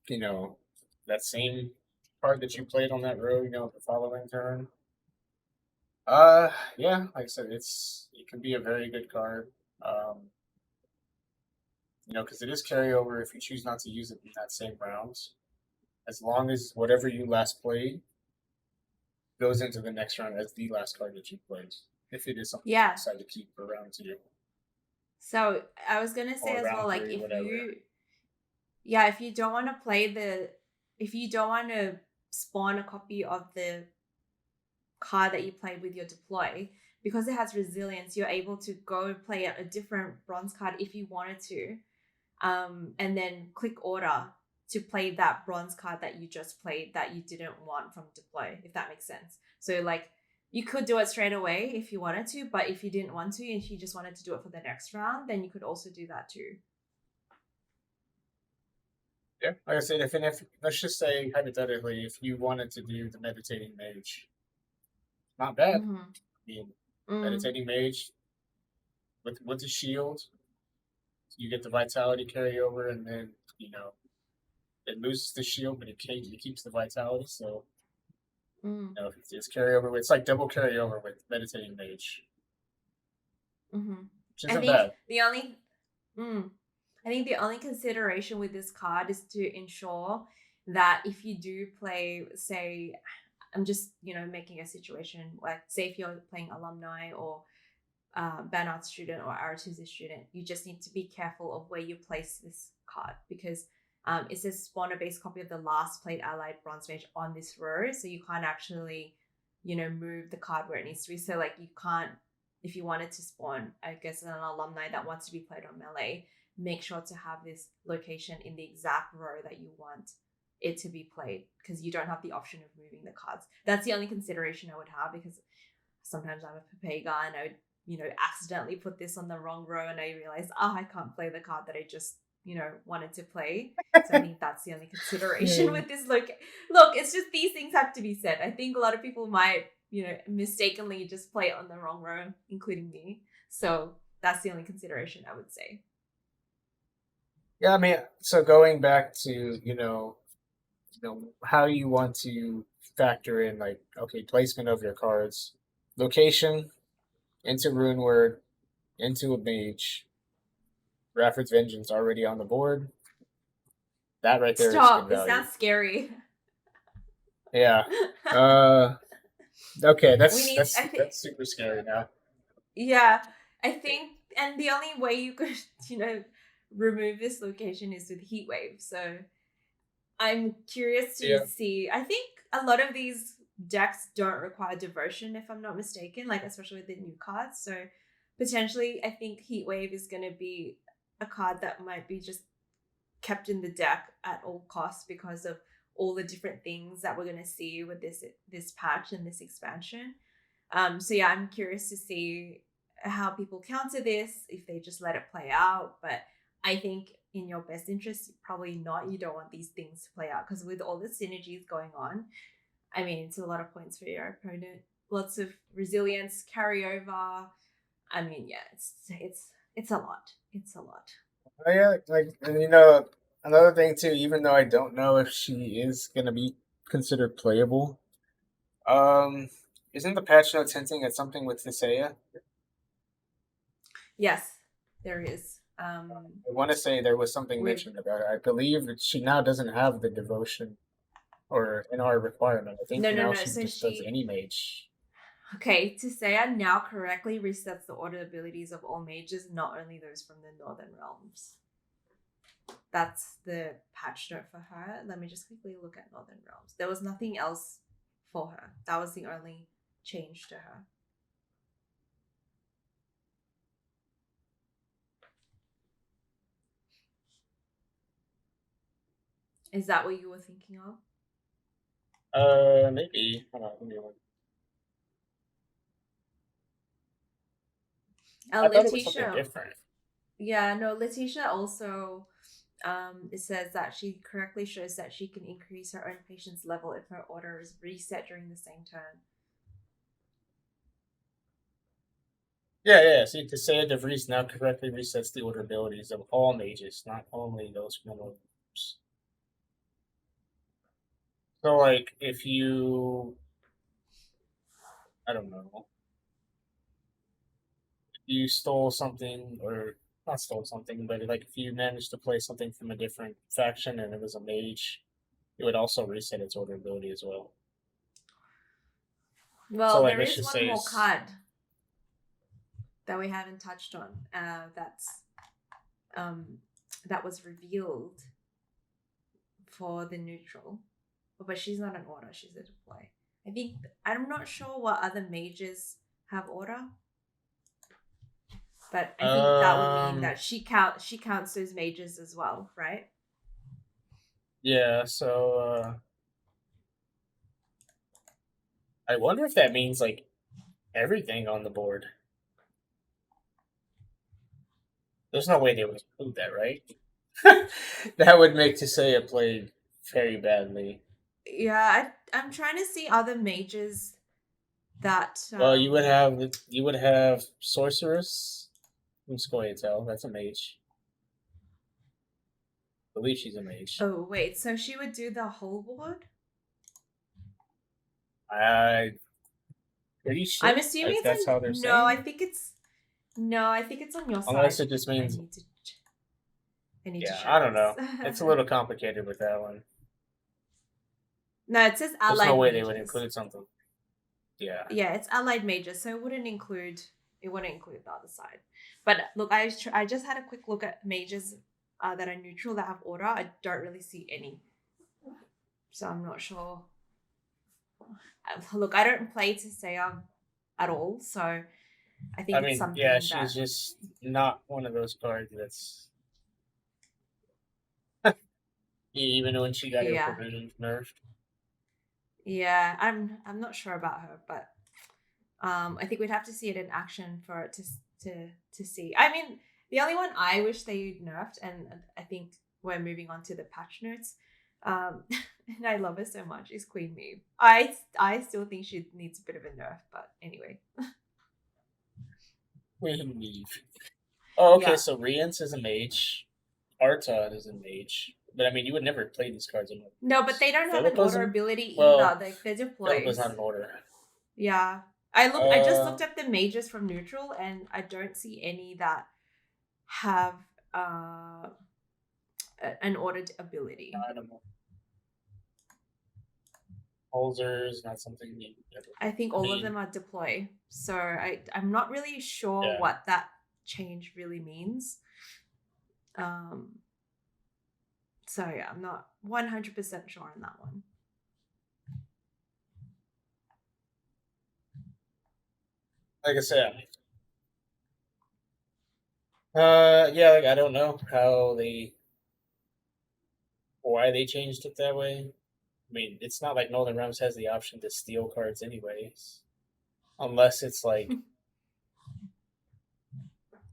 [SPEAKER 2] you know, that same card that you played on that row, the following turn. Yeah, like I said, it can be a very good card. Um, because it is carryover if you choose not to use it in that same round. As long as whatever you last played goes into the next round as the last card that you played. If it is something that you
[SPEAKER 1] Yeah.
[SPEAKER 2] decide to keep for round two
[SPEAKER 1] So I was gonna say
[SPEAKER 2] or
[SPEAKER 1] as well,
[SPEAKER 2] round
[SPEAKER 1] like
[SPEAKER 2] three, whatever.
[SPEAKER 1] if you don't want to if you don't want to spawn a copy of the card that you played with your deploy, because it has resilience, you're able to go play a different bronze card if you wanted to, and then click order to play that bronze card that you just played that you didn't want from deploy, if that makes sense. So like you could do it straight away if you wanted to, but if you didn't want to and if you just wanted to do it for the next round, then you could also do that too.
[SPEAKER 2] Yeah, like I said, if let's just say hypothetically, if you wanted to do the meditating mage, not bad.
[SPEAKER 1] Mm-hmm.
[SPEAKER 2] I mean,
[SPEAKER 1] Mm,
[SPEAKER 2] meditating mage with the shield, you get the vitality carryover, and then you know it loses the shield, but it keeps the vitality. So
[SPEAKER 1] mm,
[SPEAKER 2] it's carryover. It's like double carryover with meditating mage,
[SPEAKER 1] mm-hmm.
[SPEAKER 2] which
[SPEAKER 1] I
[SPEAKER 2] isn't
[SPEAKER 1] think
[SPEAKER 2] bad.
[SPEAKER 1] the only mm, I think the only consideration with this card is to ensure that if you do play, say, I'm just, making a situation like, say, if you're playing alumni or band art student or RTZ student, you just need to be careful of where you place this card because it says spawner base copy of the last played allied bronze mage on this row. So you can't actually, move the card where it needs to be. So like you can't, if you wanted to spawn, I guess, an alumni that wants to be played on melee, make sure to have this location in the exact row that you want it to be played because you don't have the option of moving the cards. That's the only consideration I would have because sometimes I'm a Papega and I would, accidentally put this on the wrong row and I realize, I can't play the card that I just, wanted to play. So I think that's the only consideration
[SPEAKER 2] Hmm.
[SPEAKER 1] with this. Look, it's just these things have to be said. I think a lot of people might, mistakenly just play it on the wrong row, including me. So that's the only consideration I would say.
[SPEAKER 2] Yeah, I mean, so going back to how you want to factor in like okay placement of your cards, location into rune word into a mage. Rafford's Vengeance already on the board. That right there is good
[SPEAKER 1] Stop. It
[SPEAKER 2] value.
[SPEAKER 1] sounds scary.
[SPEAKER 2] Yeah. Uh. Okay.
[SPEAKER 1] we
[SPEAKER 2] That's
[SPEAKER 1] need,
[SPEAKER 2] that's
[SPEAKER 1] I think,
[SPEAKER 2] that's super scary now.
[SPEAKER 1] yeah, I think, and the only way you could, remove this location is with heat wave. So I'm curious to
[SPEAKER 2] Yeah.
[SPEAKER 1] see. I think a lot of these decks don't require devotion, if I'm not mistaken, like especially with the new cards. So potentially, I think heat wave is going to be a card that might be just kept in the deck at all costs because of all the different things that we're going to see with this patch and this expansion. So yeah, I'm curious to see how people counter this, if they just let it play out. But I think in your best interest, probably not. You don't want these things to play out because with all the synergies going on, I mean, it's a lot of points for your opponent. Lots of resilience, carryover. I mean, yeah, it's a lot. It's a lot.
[SPEAKER 2] Oh, yeah. Like and another thing too. Even though I don't know if she is gonna be considered playable, um, isn't the patch notes hinting at something with Thesea?
[SPEAKER 1] Yes, there is.
[SPEAKER 2] I want to say there was something
[SPEAKER 1] With
[SPEAKER 2] mentioned about it. I believe that she now doesn't have the devotion or in our requirement. I think
[SPEAKER 1] no, no,
[SPEAKER 2] now
[SPEAKER 1] no.
[SPEAKER 2] she
[SPEAKER 1] So
[SPEAKER 2] just does
[SPEAKER 1] she
[SPEAKER 2] any mage.
[SPEAKER 1] Okay, Tisea now correctly resets the order abilities of all mages, not only those from the Northern Realms. That's the patch note for her. Let me just quickly look at Northern Realms. There was nothing else for her. That was the only change to her. Is that what you were thinking of?
[SPEAKER 2] Maybe. Hold on, let me look. I thought it was something
[SPEAKER 1] Letitia.
[SPEAKER 2] different.
[SPEAKER 1] Yeah, no, Letitia also it says that she correctly shows that she can increase her own patience level if her order is reset during the same turn.
[SPEAKER 2] Yeah, yeah. See, to say a DeVries now correctly resets the order abilities of all mages, not only those middle groups. So, like, if you, I don't know, you stole something or not stole something, but like if you managed to play something from a different faction and it was a mage, it would also reset its order ability as well. So,
[SPEAKER 1] Well,
[SPEAKER 2] like,
[SPEAKER 1] there
[SPEAKER 2] let's
[SPEAKER 1] is
[SPEAKER 2] just
[SPEAKER 1] one
[SPEAKER 2] say
[SPEAKER 1] more
[SPEAKER 2] it's
[SPEAKER 1] card that we haven't touched on. Um, that was revealed for the neutral, but she's not an order. She's a deploy. I think I'm not sure what other mages have order, but I think that would mean
[SPEAKER 2] um
[SPEAKER 1] that she counts those mages as well, right?
[SPEAKER 2] yeah. So I wonder if that means like everything on the board. There's no way they would include that, right? That would make Tisea play very badly.
[SPEAKER 1] Yeah, I'm trying to see other mages that
[SPEAKER 2] Well, you would have sorceress. I'm just going to tell. That's a mage. I believe she's a mage.
[SPEAKER 1] oh wait, so she would do the whole board?
[SPEAKER 2] I pretty
[SPEAKER 1] I'm
[SPEAKER 2] sure
[SPEAKER 1] assuming
[SPEAKER 2] if
[SPEAKER 1] it's
[SPEAKER 2] that's how they're
[SPEAKER 1] on no, I
[SPEAKER 2] saying.
[SPEAKER 1] think it's no, I think it's on your
[SPEAKER 2] Unless
[SPEAKER 1] side.
[SPEAKER 2] it just
[SPEAKER 1] I
[SPEAKER 2] means,
[SPEAKER 1] need to I need to
[SPEAKER 2] yeah,
[SPEAKER 1] check
[SPEAKER 2] I don't
[SPEAKER 1] this.
[SPEAKER 2] know. It's a little complicated with that one.
[SPEAKER 1] No, it says
[SPEAKER 2] There's no
[SPEAKER 1] allied
[SPEAKER 2] way they would
[SPEAKER 1] mages.
[SPEAKER 2] include something. Yeah.
[SPEAKER 1] Yeah, it's allied mages, so it wouldn't include the other side. But look, I just had a quick look at mages that are neutral that have order. I don't really see any, so I'm not sure. Look, I don't play to say at all, so I
[SPEAKER 2] I
[SPEAKER 1] think it's
[SPEAKER 2] mean, yeah,
[SPEAKER 1] something
[SPEAKER 2] she's
[SPEAKER 1] that
[SPEAKER 2] just not one of those cards that's even when she got her
[SPEAKER 1] yeah,
[SPEAKER 2] provisions nerfed.
[SPEAKER 1] yeah. I'm not sure about her, but I think we'd have to see it in action for it to see. I mean, the only one I wish they nerfed, and I think we're moving on to the patch notes. And I love her so much is Queen Meve. I still think she needs a bit of a nerf, but anyway.
[SPEAKER 2] We leave. Oh, okay.
[SPEAKER 1] Yeah.
[SPEAKER 2] So Rience is a mage. Artod is a mage. But I mean, you would never play these cards in
[SPEAKER 1] No, but they don't have an
[SPEAKER 2] Philippa's
[SPEAKER 1] order
[SPEAKER 2] in.
[SPEAKER 1] ability
[SPEAKER 2] Well,
[SPEAKER 1] either. Like they're
[SPEAKER 2] Philippa's not
[SPEAKER 1] deploys.
[SPEAKER 2] an order.
[SPEAKER 1] Yeah. I just
[SPEAKER 2] Uh,
[SPEAKER 1] looked up the mages from neutral and I don't see any that have an ordered ability.
[SPEAKER 2] I don't know. Holzer's not something you ever.
[SPEAKER 1] I think
[SPEAKER 2] I
[SPEAKER 1] all of
[SPEAKER 2] mean,
[SPEAKER 1] them are deploy. So I'm not really sure
[SPEAKER 2] yeah.
[SPEAKER 1] what that change really means. Um so yeah, I'm not 100% sure on that one.
[SPEAKER 2] Like I said, yeah, like I don't know why they changed it that way. I mean, it's not like Northern Realms has the option to steal cards anyways, unless it's like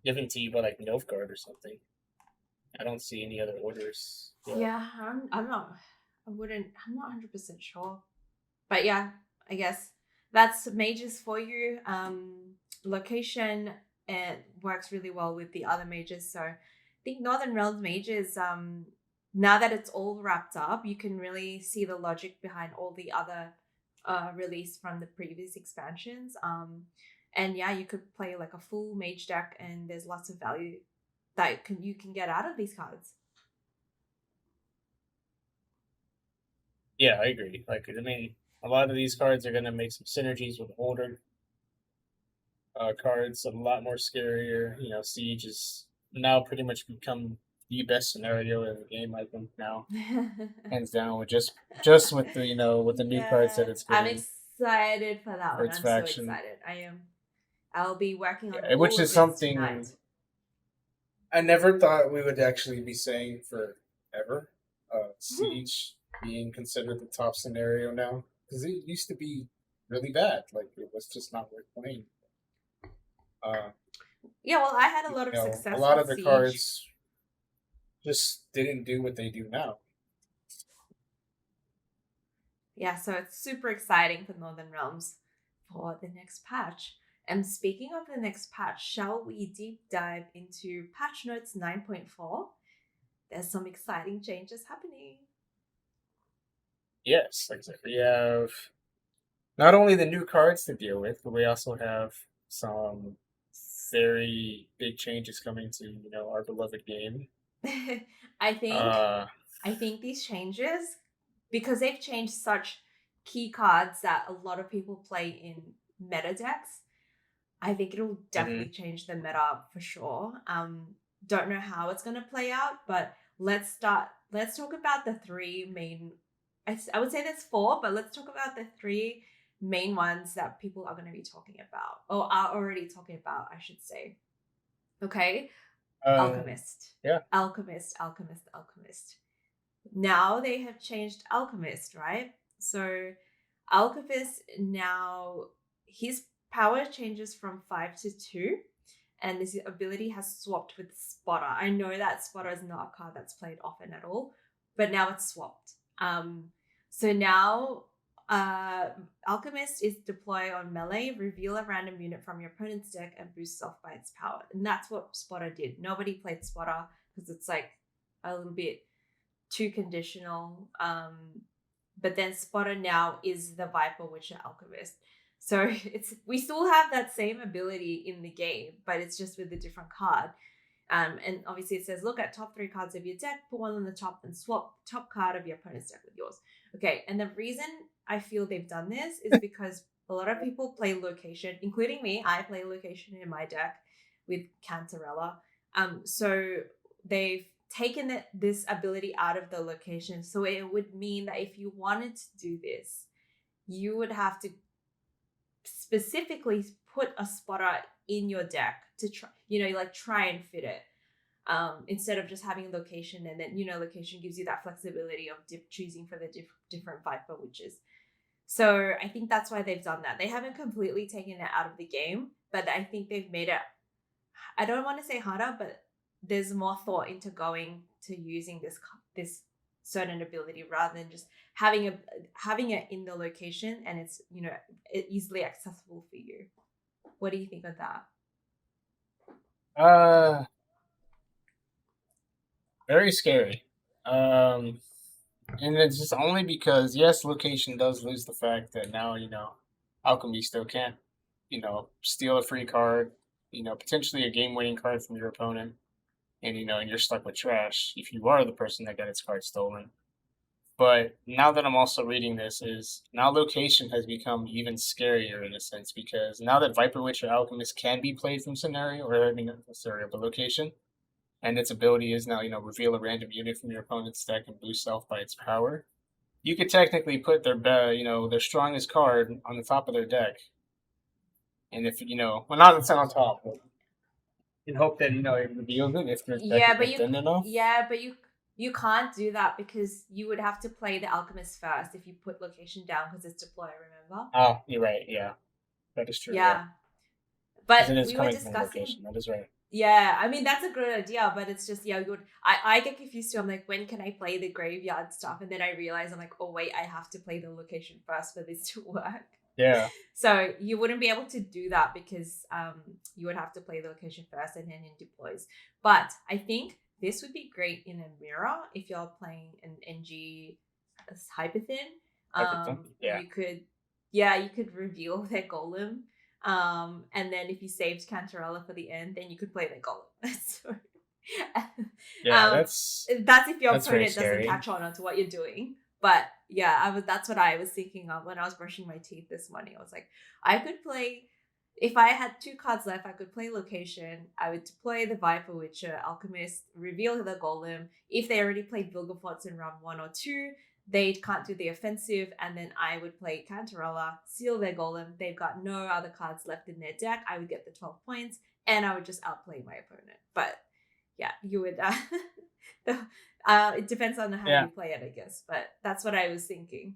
[SPEAKER 2] given to you by like Nilfgaard or something. I don't see any other orders. Yeah.
[SPEAKER 1] Yeah, I'm not I'm not 100% sure. But yeah, I guess that's mages for you. Location it works really well with the other mages. So I think Northern Realms mages, now that it's all wrapped up, you can really see the logic behind all the other release from the previous expansions. And yeah, you could play like a full mage deck, and there's lots of value that you can get out of these cards.
[SPEAKER 2] Yeah, I agree. Like, I mean, a lot of these cards are going to make some synergies with older cards, a lot more scarier. You know, Siege is now pretty much become the best scenario in the game, I think, now. Hands down, with just with the with the new cards that
[SPEAKER 1] Yeah,
[SPEAKER 2] it's
[SPEAKER 1] I'm
[SPEAKER 2] getting
[SPEAKER 1] excited for that
[SPEAKER 2] for
[SPEAKER 1] one.
[SPEAKER 2] its
[SPEAKER 1] I'm so
[SPEAKER 2] faction.
[SPEAKER 1] excited. I am. I'll be working on
[SPEAKER 2] Yeah, which
[SPEAKER 1] all
[SPEAKER 2] is
[SPEAKER 1] of this
[SPEAKER 2] something
[SPEAKER 1] tonight.
[SPEAKER 2] I never thought we would actually be saying forever. Siege being considered the top scenario now, because it used to be really bad. Like it was just not worth playing. Uh,
[SPEAKER 1] Yeah, well, I had a lot of
[SPEAKER 2] a
[SPEAKER 1] success
[SPEAKER 2] lot
[SPEAKER 1] with
[SPEAKER 2] of the
[SPEAKER 1] Siege.
[SPEAKER 2] cards just didn't do what they do now.
[SPEAKER 1] Yeah, so it's super exciting for Northern Realms for the next patch. And speaking of the next patch, shall we deep dive into patch notes 9.4? There's some exciting changes happening.
[SPEAKER 2] Yes, like I said, we have not only the new cards to deal with, but we also have some very big changes coming to our beloved game.
[SPEAKER 1] I think
[SPEAKER 2] Uh,
[SPEAKER 1] I think these changes, because they've changed such key cards that a lot of people play in meta decks, I think it'll definitely
[SPEAKER 2] mhm.
[SPEAKER 1] change the meta for sure. Don't know how it's gonna play out, but let's start. Let's talk about the three main. I would say there's four, but let's talk about the three main ones that people are going to be talking about, or are already talking about, I should say. Okay,
[SPEAKER 2] Um,
[SPEAKER 1] Alchemist,
[SPEAKER 2] yeah,
[SPEAKER 1] Alchemist, Alchemist, Alchemist. Now they have changed Alchemist, right? So Alchemist now his power changes from 5 to 2, and his ability has swapped with Spotter. I know that Spotter is not a card that's played often at all, but now it's swapped. So now Alchemist is deploy on melee, reveal a random unit from your opponent's deck, and boost self by its power. And that's what Spotter did. Nobody played Spotter because it's like a little bit too conditional. But then Spotter now is the Viper Witcher Alchemist. So we still have that same ability in the game, but it's just with a different card. And obviously it says, look at top 3 cards of your deck, put one on the top, and swap top card of your opponent's deck with yours. Okay, and the reason I feel they've done this is because a lot of people play location, including me. I play location in my deck with Cantarella. So they've taken this ability out of the location. So it would mean that if you wanted to do this, you would have to specifically put a spotter in your deck to try, try and fit it. Instead of just having location, and then location gives you that flexibility of choosing for the different Viper witches. So I think that's why they've done that. They haven't completely taken it out of the game, but I think they've made it, I don't want to say harder, but there's more thought into going to using this certain ability rather than just having it in the location and it's easily accessible for you. What do you think of that?
[SPEAKER 2] Very scary. And it's just only because, yes, location does lose the fact that now, Alchemy still can't, steal a free card, potentially a game-winning card from your opponent, and, and you're stuck with trash if you are the person that got its card stolen. But now that I'm also reading this, is now location has become even scarier in a sense, because now that Viper Witch or Alchemist can be played from scenario, or I mean, not scenario, but location, and its ability is now, reveal a random unit from your opponent's deck and boost self by its power. You could technically put their strongest card on the top of their deck, and if well, not on top, but in hope that it reveals it if their deck is thin enough.
[SPEAKER 1] Yeah, but you can't do that because you would have to play the Alchemist first if you put location down because it's deploy. Remember?
[SPEAKER 2] Oh, you're right. Yeah, that is true.
[SPEAKER 1] Yeah, but
[SPEAKER 2] we were discussing. That is right.
[SPEAKER 1] Yeah, I mean that's a good idea, but it's just I get confused too. I'm like, when can I play the graveyard stuff? And then I realize I'm like, oh wait, I have to play the location first for this to work.
[SPEAKER 2] Yeah.
[SPEAKER 1] So you wouldn't be able to do that because you would have to play the location first and then in deploys. But I think this would be great in a mirror if you're playing an NG Hyperthin.
[SPEAKER 2] Yeah.
[SPEAKER 1] You could reveal their golem. And then if you saved Cantarella for the end, then you could play the golem. So, that's if your opponent doesn't catch on to what you're doing. But yeah, that's what I was thinking of when I was brushing my teeth this morning. I was like, I could play, if I had 2 cards left, I could play location. I would deploy the Viper Witcher, Alchemist, reveal the golem. If they already played Vilgefortz in round 1 or 2, they can't do the offensive, and then I would play Cantarella, seal their golem. They've got no other cards left in their deck. I would get the 12 points, and I would just outplay my opponent. But yeah, you would. It depends on how you play it, I guess. But that's what I was thinking.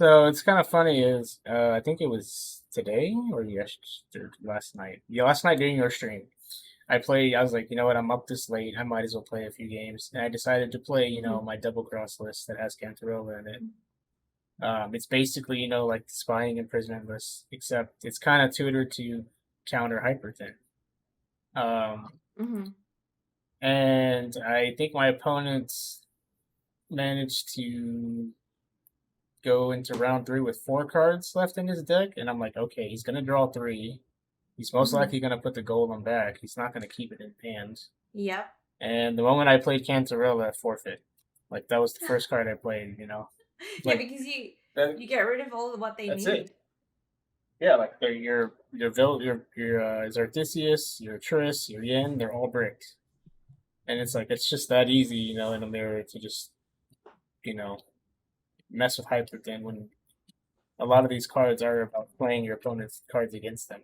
[SPEAKER 2] So it's kind of funny is I think it was today or yesterday, last night. Yeah, last night during your stream. I was like, you know what, I'm up this late. I might as well play a few games. And I decided to play, my double cross list that has Cantarella in it. It's basically, like the Spying Imprisonment list, except it's kind of tutored to counter Hyperthin. And I think my opponents managed to go into round 3 with 4 cards left in his deck. And I'm like, okay, he's going to draw 3. He's most likely going to put the golem back. He's not going to keep it in hand.
[SPEAKER 1] Yep.
[SPEAKER 2] And the moment I played Cantarella, forfeit. Like, that was the first card I played,
[SPEAKER 1] Like, because you get rid of all of what they need.
[SPEAKER 2] It. Yeah, like your Zartisius, your Triss, your Yin, they're all bricked. And it's like, it's just that easy, in a mirror to just, mess with Hyperthin when a lot of these cards are about playing your opponent's cards against them.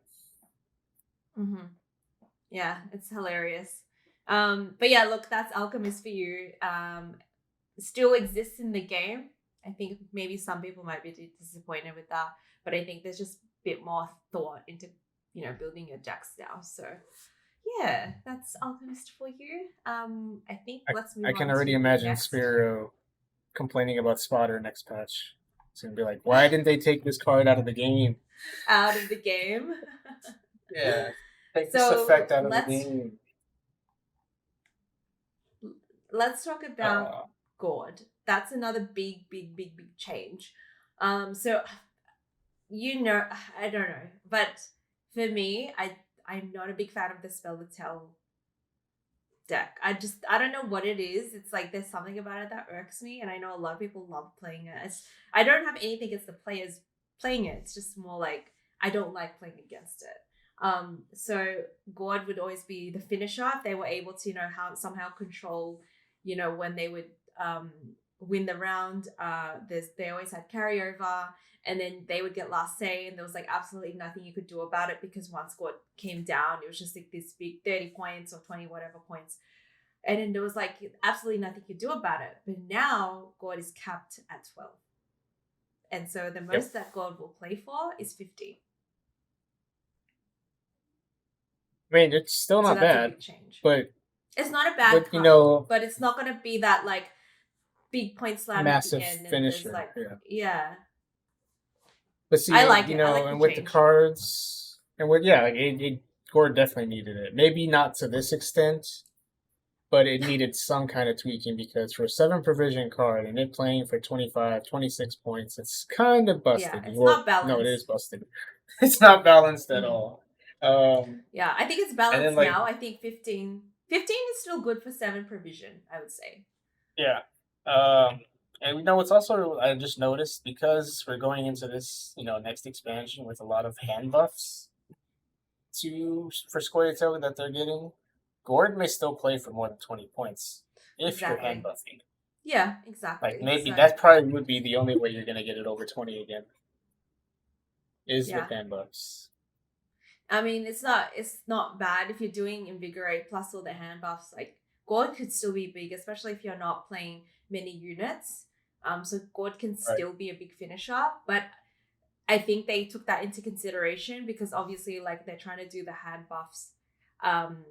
[SPEAKER 1] Yeah, it's hilarious. But yeah, look, that's Alchemist for you. Still exists in the game. I think maybe some people might be disappointed with that, but I think there's just a bit more thought into, building your decks now. So yeah, that's Alchemist for you. I think let's move on.
[SPEAKER 2] I can already imagine Spiro complaining about Spotter next patch. It's gonna be like, why didn't they take this card out of the game?
[SPEAKER 1] Out of the game.
[SPEAKER 2] Yeah, take this
[SPEAKER 1] So
[SPEAKER 2] effect out of the game.
[SPEAKER 1] let's talk about
[SPEAKER 2] Uh,
[SPEAKER 1] God. That's another big change. So I don't know, but for me, I'm not a big fan of the Spell to Tell deck. I don't know what it is. It's like there's something about it that irks me, and I know a lot of people love playing it. I don't have anything against the players playing it. It's just more like I don't like playing against it. So God would always be the finisher if they were able to, how somehow control, when they would win the round. They always had carryover, and then they would get last say, and there was like absolutely nothing you could do about it because once God came down, it was just like this big 30 points or 20 whatever points, and then there was like absolutely nothing you could do about it. But now God is capped at 12, and so the most that God will play for is 50.
[SPEAKER 2] I mean, it's still
[SPEAKER 1] So
[SPEAKER 2] not
[SPEAKER 1] that's a
[SPEAKER 2] bad,
[SPEAKER 1] big change.
[SPEAKER 2] but
[SPEAKER 1] It's not a bad card, but it's not going to be that like big point slam at the
[SPEAKER 2] massive
[SPEAKER 1] end, and there's
[SPEAKER 2] finisher.
[SPEAKER 1] like,
[SPEAKER 2] Yeah.
[SPEAKER 1] yeah.
[SPEAKER 2] But see,
[SPEAKER 1] I like it. I like
[SPEAKER 2] and
[SPEAKER 1] the
[SPEAKER 2] with the
[SPEAKER 1] change.
[SPEAKER 2] cards, and with like Gore definitely needed it. Maybe not to this extent, but it needed some kind of tweaking because for a 7 provision card and it playing for 25, 26 points, it's kind of
[SPEAKER 1] Yeah,
[SPEAKER 2] busted.
[SPEAKER 1] it's not
[SPEAKER 2] No, it is
[SPEAKER 1] balanced.
[SPEAKER 2] busted. It's not balanced at
[SPEAKER 1] Mm.
[SPEAKER 2] all. Um,
[SPEAKER 1] Yeah, I think it's
[SPEAKER 2] and then
[SPEAKER 1] balanced
[SPEAKER 2] like
[SPEAKER 1] now. I think 15 is still good for 7 provision, I would say.
[SPEAKER 2] yeah, and it's also I just noticed because we're going into this next expansion with a lot of hand buffs for Squirtle that they're getting. Gord may still play for more than 20 points if you're hand
[SPEAKER 1] Exactly.
[SPEAKER 2] buffing.
[SPEAKER 1] Yeah,
[SPEAKER 2] Like
[SPEAKER 1] exactly.
[SPEAKER 2] maybe
[SPEAKER 1] So,
[SPEAKER 2] that probably would be the only way you're gonna get it over 20 again is
[SPEAKER 1] yeah.
[SPEAKER 2] with hand buffs.
[SPEAKER 1] I mean, it's not bad if you're doing Invigorate plus all the hand buffs. Like God could still be big, especially if you're not playing many units. So God can
[SPEAKER 2] Right.
[SPEAKER 1] still be a big finisher, but I think they took that into consideration because obviously, like, they're trying to do the hand buffs um,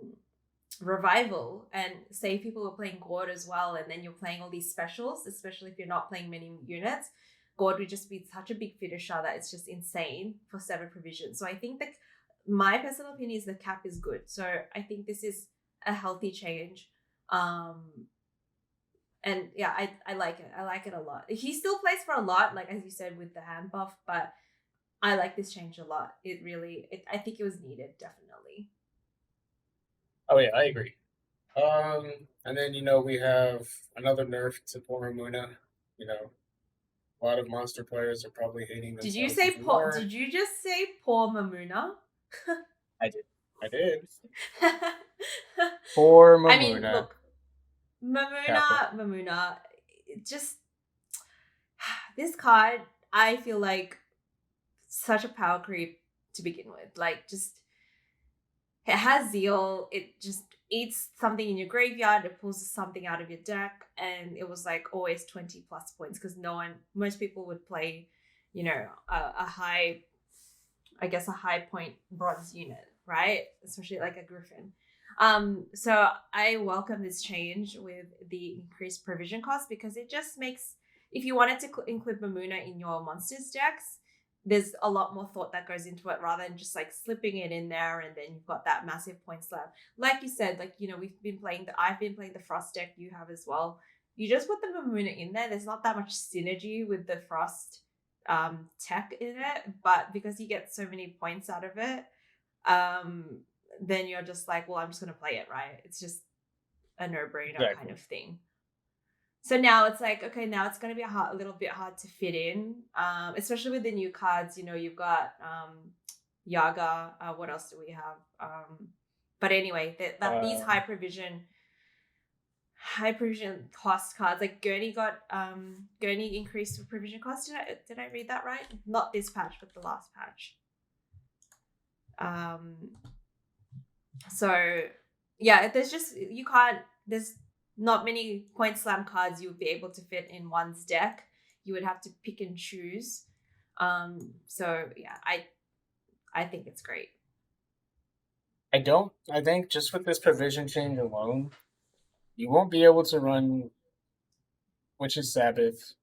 [SPEAKER 1] revival, and say people were playing God as well, and then you're playing all these specials, especially if you're not playing many units. God would just be such a big finisher that it's just insane for 7 provision. So I think that my personal opinion is the cap is good. So I think this is a healthy change. And yeah, I like it. I like it a lot. He still plays for a lot, like as you said with the hand buff, but I like this change a lot. I think it was needed, definitely.
[SPEAKER 2] Oh yeah, I agree. And then we have another nerf to poor Muna. A lot of monster players are probably hating
[SPEAKER 1] Did you
[SPEAKER 2] themselves
[SPEAKER 1] say
[SPEAKER 2] even
[SPEAKER 1] poor?
[SPEAKER 2] more.
[SPEAKER 1] Did you just say poor Mamuna?
[SPEAKER 2] I did. I did. Poor
[SPEAKER 1] I mean,
[SPEAKER 2] Mamuna.
[SPEAKER 1] look,
[SPEAKER 2] Kappa.
[SPEAKER 1] Mamuna, just this card. I feel like such a power creep to begin with. Like, just it has zeal. It just eats something in your graveyard. It pulls something out of your deck, and it was like always 20 plus points because most people would play, a high, I guess, a high point bronze unit, right? Especially like a Griffin. So I welcome this change with the increased provision cost because it just makes, if you wanted to include Mamuna in your monsters decks, there's a lot more thought that goes into it rather than just like slipping it in there and then you've got that massive point slab. Like you said, like, I've been playing the Frost deck, you have as well. You just put the Mamuna in there. There's not that much synergy with the Frost tech in it, but because you get so many points out of it, then you're just like, well, I'm just gonna play it, right? It's just a no-brainer kind
[SPEAKER 2] Exactly.
[SPEAKER 1] of thing. So now it's like, okay, now it's gonna be a little bit hard to fit in, especially with the new cards. You've got Yaga. What else do we have? But anyway, these high provision cost cards, like Gurney increased the provision cost. Did I read that right? Not this patch, but the last patch. So yeah, there's not many point slam cards you would be able to fit in one's deck. You would have to pick and choose. So yeah, I think it's great.
[SPEAKER 2] I think just with this provision change alone, you won't be able to run Witch's Sabbath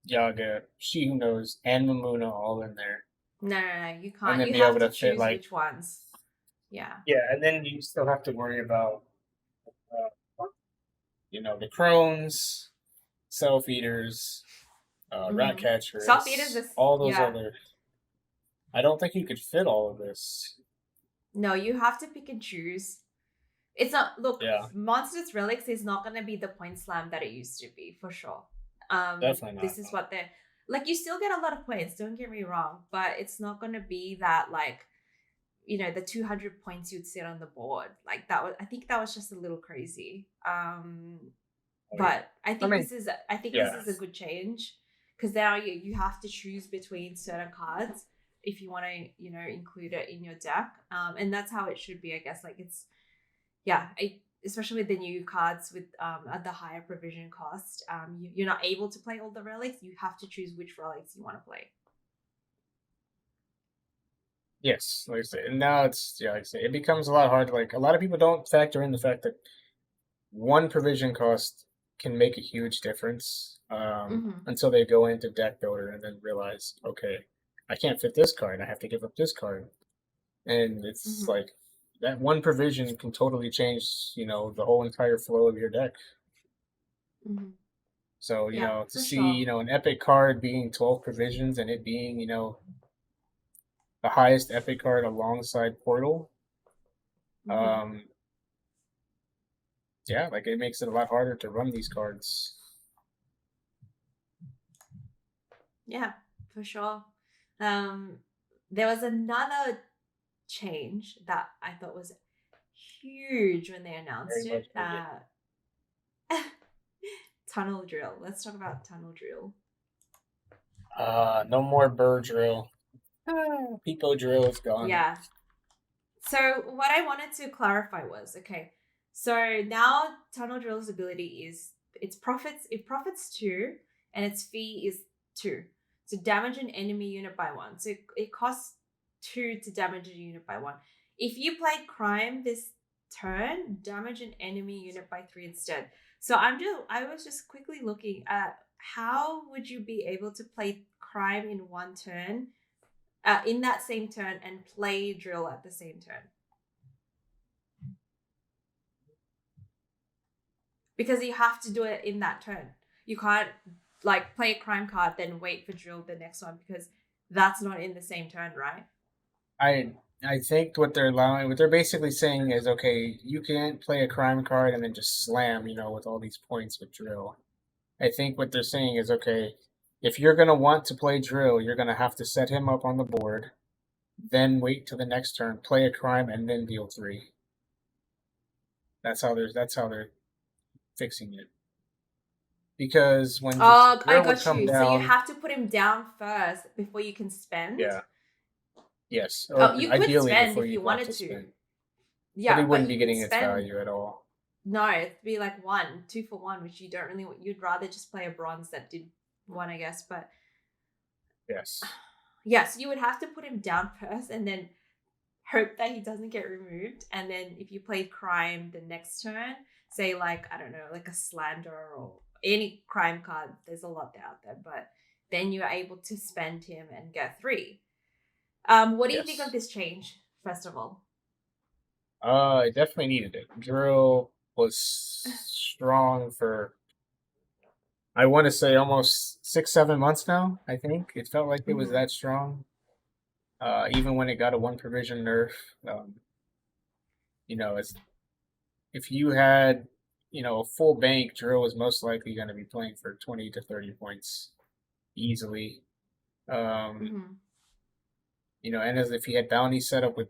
[SPEAKER 2] Yaga, She Who Knows, and Mamuna all in there,
[SPEAKER 1] No, you
[SPEAKER 2] and
[SPEAKER 1] can't.
[SPEAKER 2] then
[SPEAKER 1] You
[SPEAKER 2] be able
[SPEAKER 1] have to
[SPEAKER 2] to fit
[SPEAKER 1] choose
[SPEAKER 2] like
[SPEAKER 1] which ones. Yeah.
[SPEAKER 2] yeah, and then you still have to worry about the crones, self eaters, rat
[SPEAKER 1] Self eaters
[SPEAKER 2] catchers,
[SPEAKER 1] is
[SPEAKER 2] all those
[SPEAKER 1] yeah.
[SPEAKER 2] other. I don't think you could fit all of this.
[SPEAKER 1] No, you have to pick and choose. It's not look,
[SPEAKER 2] Yeah,
[SPEAKER 1] Monsters Relics is not gonna be the point slam that it used to be, for sure.
[SPEAKER 2] definitely not.
[SPEAKER 1] This is what they're like, you still get a lot of points, don't get me wrong, but it's not gonna be that like, the 200 points you'd sit on the board. Like that was I think that was just a little crazy.
[SPEAKER 2] Oh yeah.
[SPEAKER 1] But
[SPEAKER 2] I mean,
[SPEAKER 1] I think this
[SPEAKER 2] yeah.
[SPEAKER 1] is a good change because now you have to choose between certain cards if you want to include it in your deck, and that's how it should be, I guess. Like it's especially with the new cards with at the higher provision cost, you're not able to play all the relics. You have to choose which relics you want to play.
[SPEAKER 2] Yes, like I say, and now it's like I say, it becomes a lot harder. Like a lot of people don't factor in the fact that one provision cost can make a huge difference
[SPEAKER 1] Mm-hmm.
[SPEAKER 2] until they go into deck builder and then realize, okay, I can't fit this card. I have to give up this card, and it's
[SPEAKER 1] Mm-hmm.
[SPEAKER 2] like that one provision can totally change, the whole entire flow of your deck.
[SPEAKER 1] Mm-hmm.
[SPEAKER 2] So,
[SPEAKER 1] Yeah,
[SPEAKER 2] to
[SPEAKER 1] for
[SPEAKER 2] see,
[SPEAKER 1] sure.
[SPEAKER 2] an epic card being 12 provisions and it being, the highest epic card alongside Portal,
[SPEAKER 1] Mm-hmm.
[SPEAKER 2] um, yeah, like it makes it a lot harder to run these cards.
[SPEAKER 1] Yeah, for sure. Um, there was another change that I thought was huge when they
[SPEAKER 2] Very
[SPEAKER 1] announced
[SPEAKER 2] much
[SPEAKER 1] it.
[SPEAKER 2] needed.
[SPEAKER 1] Tunnel drill. Let's talk about tunnel drill.
[SPEAKER 2] No more Burr drill. Peepo drill is gone.
[SPEAKER 1] Yeah. So what I wanted to clarify was, okay, so now tunnel drill's ability is it profits two and its fee is two. So damage an enemy unit by one. So it costs two to damage a unit by one. If you played crime this turn, damage an enemy unit by three instead. So I was just quickly looking at how would you be able to play crime in one turn, in that same turn, and play drill at the same turn. Because you have to do it in that turn. You can't like play a crime card then wait for drill the next one, because that's not in the same turn, right?
[SPEAKER 2] I I think what they're basically saying is, okay, you can't play a crime card and then just slam, with all these points with drill. I think what they're saying is, okay, if you're gonna want to play drill, you're gonna have to set him up on the board, then wait till the next turn, play a crime, and then deal three. That's how they're fixing it. Because when
[SPEAKER 1] Oh, I
[SPEAKER 2] drill would
[SPEAKER 1] got
[SPEAKER 2] come
[SPEAKER 1] you. So you
[SPEAKER 2] down,
[SPEAKER 1] have to put him down first before you can spend.
[SPEAKER 2] yeah, yes,
[SPEAKER 1] Oh,
[SPEAKER 2] or
[SPEAKER 1] you could
[SPEAKER 2] ideally
[SPEAKER 1] spend
[SPEAKER 2] before
[SPEAKER 1] if you
[SPEAKER 2] you'd want
[SPEAKER 1] wanted
[SPEAKER 2] to
[SPEAKER 1] to.
[SPEAKER 2] spin, but he
[SPEAKER 1] Yeah, but
[SPEAKER 2] wouldn't be
[SPEAKER 1] you could
[SPEAKER 2] getting its
[SPEAKER 1] spend.
[SPEAKER 2] value at all.
[SPEAKER 1] No, it'd be like one, two for one, which you don't really. You'd rather just play a bronze that did one, I guess. But
[SPEAKER 2] Yes,
[SPEAKER 1] yes, you would have to put him down first, and then hope that he doesn't get removed. And then if you played crime the next turn, say like, I don't know, like a slander or any crime card, there's a lot out there, but then you're able to spend him and get three. What do you think of
[SPEAKER 2] yes.
[SPEAKER 1] this change, first of all?
[SPEAKER 2] I definitely needed it. Drill was strong for, I want to say, almost 6, 7 months now. I think it felt like it was
[SPEAKER 1] Mm-hmm.
[SPEAKER 2] that strong. Even when it got a one provision nerf, um, it's if you had, a full bank, drill was most likely going to be playing for 20 to 30 points easily. Um,
[SPEAKER 1] Mm-hmm.
[SPEAKER 2] and as if he had bounty set up with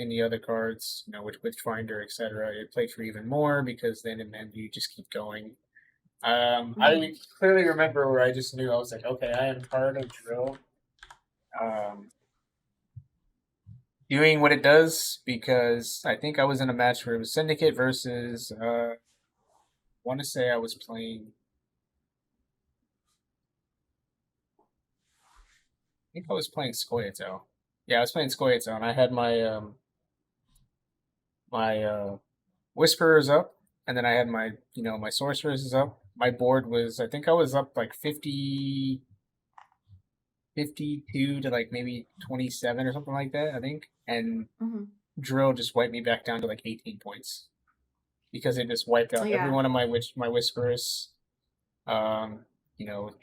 [SPEAKER 2] any other cards, with Witchfinder, etc., it played for even more because then you just keep going.
[SPEAKER 1] Mm-hmm.
[SPEAKER 2] I clearly remember where I just knew I was like, okay, I am part of drill. Um, doing what it does because I think I was in a match where it was Syndicate versus. I want to say I was playing. I think I was playing Scoia'tael. Yeah, I was playing Scoia'tael, and I had my Whisperers up, and then I had my sorcerers up, my board was, I think I was up like 52 to like maybe 27 or something like that, I think. And
[SPEAKER 1] Hmm.
[SPEAKER 2] Drill just wiped me back down to like 18 points because it just wiped out every
[SPEAKER 1] Yeah.
[SPEAKER 2] one of my whispers. Um, you know,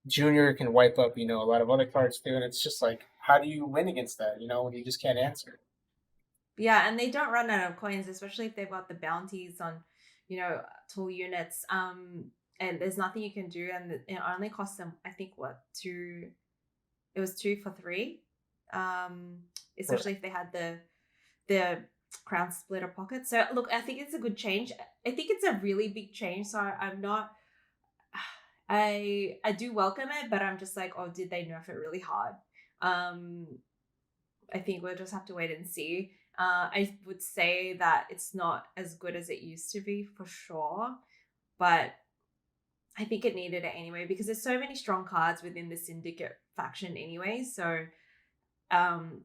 [SPEAKER 2] Junior can wipe up, a lot of other cards too, and it's just like, how do you win against that? When you just can't answer.
[SPEAKER 1] Yeah, and they don't run out of coins, especially if they've got the bounties on, you know, tool units. And there's nothing you can do, and it only costs them, I think, what, two? It was 2 for 3.
[SPEAKER 2] Right.
[SPEAKER 1] Especially if they had the crown splitter pocket. So look, I think it's a good change. I think it's a really big change. So I'm not. I do welcome it, but I'm just like, oh, did they nerf it really hard? Um, I think we'll just have to wait and see. I would say that it's not as good as it used to be for sure, but I think it needed it anyway because there's so many strong cards within the Syndicate faction anyway. So,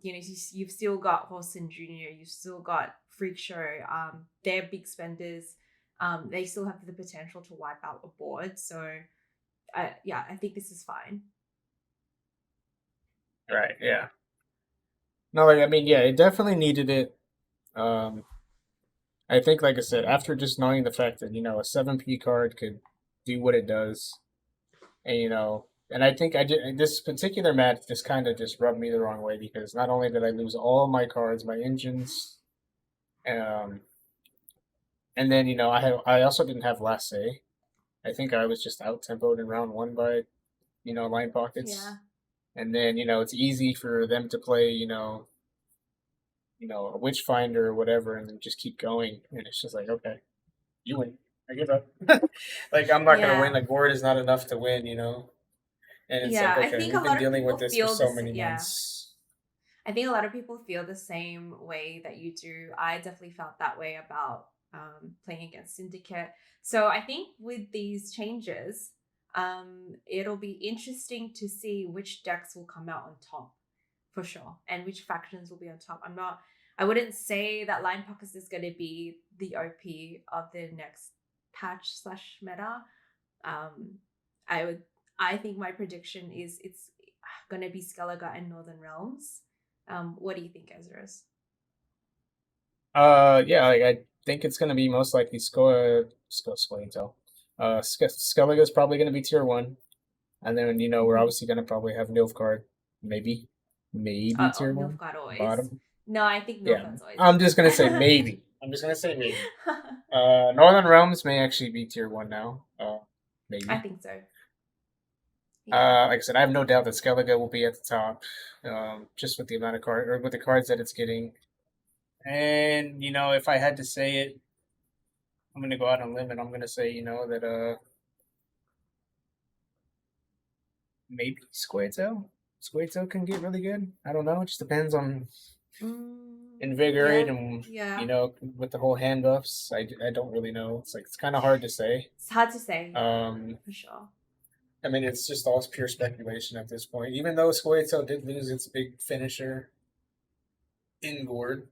[SPEAKER 1] you've still got Horson Jr., you've still got Freak Show. They're big spenders. They still have the potential to wipe out a board. So, yeah, I think this is fine.
[SPEAKER 2] Right. Yeah. No, like I mean, yeah, it definitely needed it. Um, I think, like I said, after just knowing the fact that a 7P card could do what it does, and and I think I did this particular match just kind of just rubbed me the wrong way because not only did I lose all my cards, my engines, um, and then I also didn't have last say. I think I was just out tempoed in round one by line
[SPEAKER 1] Yeah.
[SPEAKER 2] pockets, and then it's easy for them to play a witchfinder or whatever, and then just keep going, and it's just like, okay, you win. I give up. Like I'm not gonna win.
[SPEAKER 1] Yeah.
[SPEAKER 2] Like board is not enough to win, And it's like,
[SPEAKER 1] Yeah. I
[SPEAKER 2] okay,
[SPEAKER 1] think a
[SPEAKER 2] we've been
[SPEAKER 1] lot of
[SPEAKER 2] dealing with
[SPEAKER 1] people
[SPEAKER 2] this for
[SPEAKER 1] feel
[SPEAKER 2] so
[SPEAKER 1] this.
[SPEAKER 2] many
[SPEAKER 1] Yeah.
[SPEAKER 2] months.
[SPEAKER 1] I think a lot of people feel the same way that you do. I definitely felt that way about playing against Syndicate. So I think with these changes, it'll be interesting to see which decks will come out on top for sure and which factions will be on top. I wouldn't say that Line Pockets is going to be the OP of the next patch slash meta. Um, I would, I think my prediction is it's going to be Skellige and Northern Realms. What do you think, Ezra's?
[SPEAKER 2] Yeah, like I think it's gonna be most likely Skellige. Skellige is probably gonna be tier one, and then we're
[SPEAKER 1] Mm-hmm.
[SPEAKER 2] obviously gonna probably have Nilfgaard, maybe tier one,
[SPEAKER 1] Nilfgaard always.
[SPEAKER 2] bottom.
[SPEAKER 1] No, I think
[SPEAKER 2] Yeah,
[SPEAKER 1] Nilfgaard's always
[SPEAKER 2] I'm just gonna say
[SPEAKER 1] bottom.
[SPEAKER 2] maybe. I'm just gonna say maybe. Northern Realms may actually be tier one now.
[SPEAKER 1] I
[SPEAKER 2] Maybe.
[SPEAKER 1] think so. Yeah.
[SPEAKER 2] Like I said, I have no doubt that Skellige will be at the top, just with the amount of card or with the cards that it's getting. And if I had to say it, I'm gonna go out on a limb and I'm gonna say, that maybe Squato can get really good. I don't know. It just depends on Invigorate
[SPEAKER 1] Yeah.
[SPEAKER 2] and
[SPEAKER 1] Yeah.
[SPEAKER 2] with the whole hand buffs. I don't really know. It's like it's kind of hard to say.
[SPEAKER 1] It's hard to say. Yeah,
[SPEAKER 2] Um,
[SPEAKER 1] for sure.
[SPEAKER 2] I mean, it's just all pure speculation at this point. Even though Squato did lose its big finisher in Gord,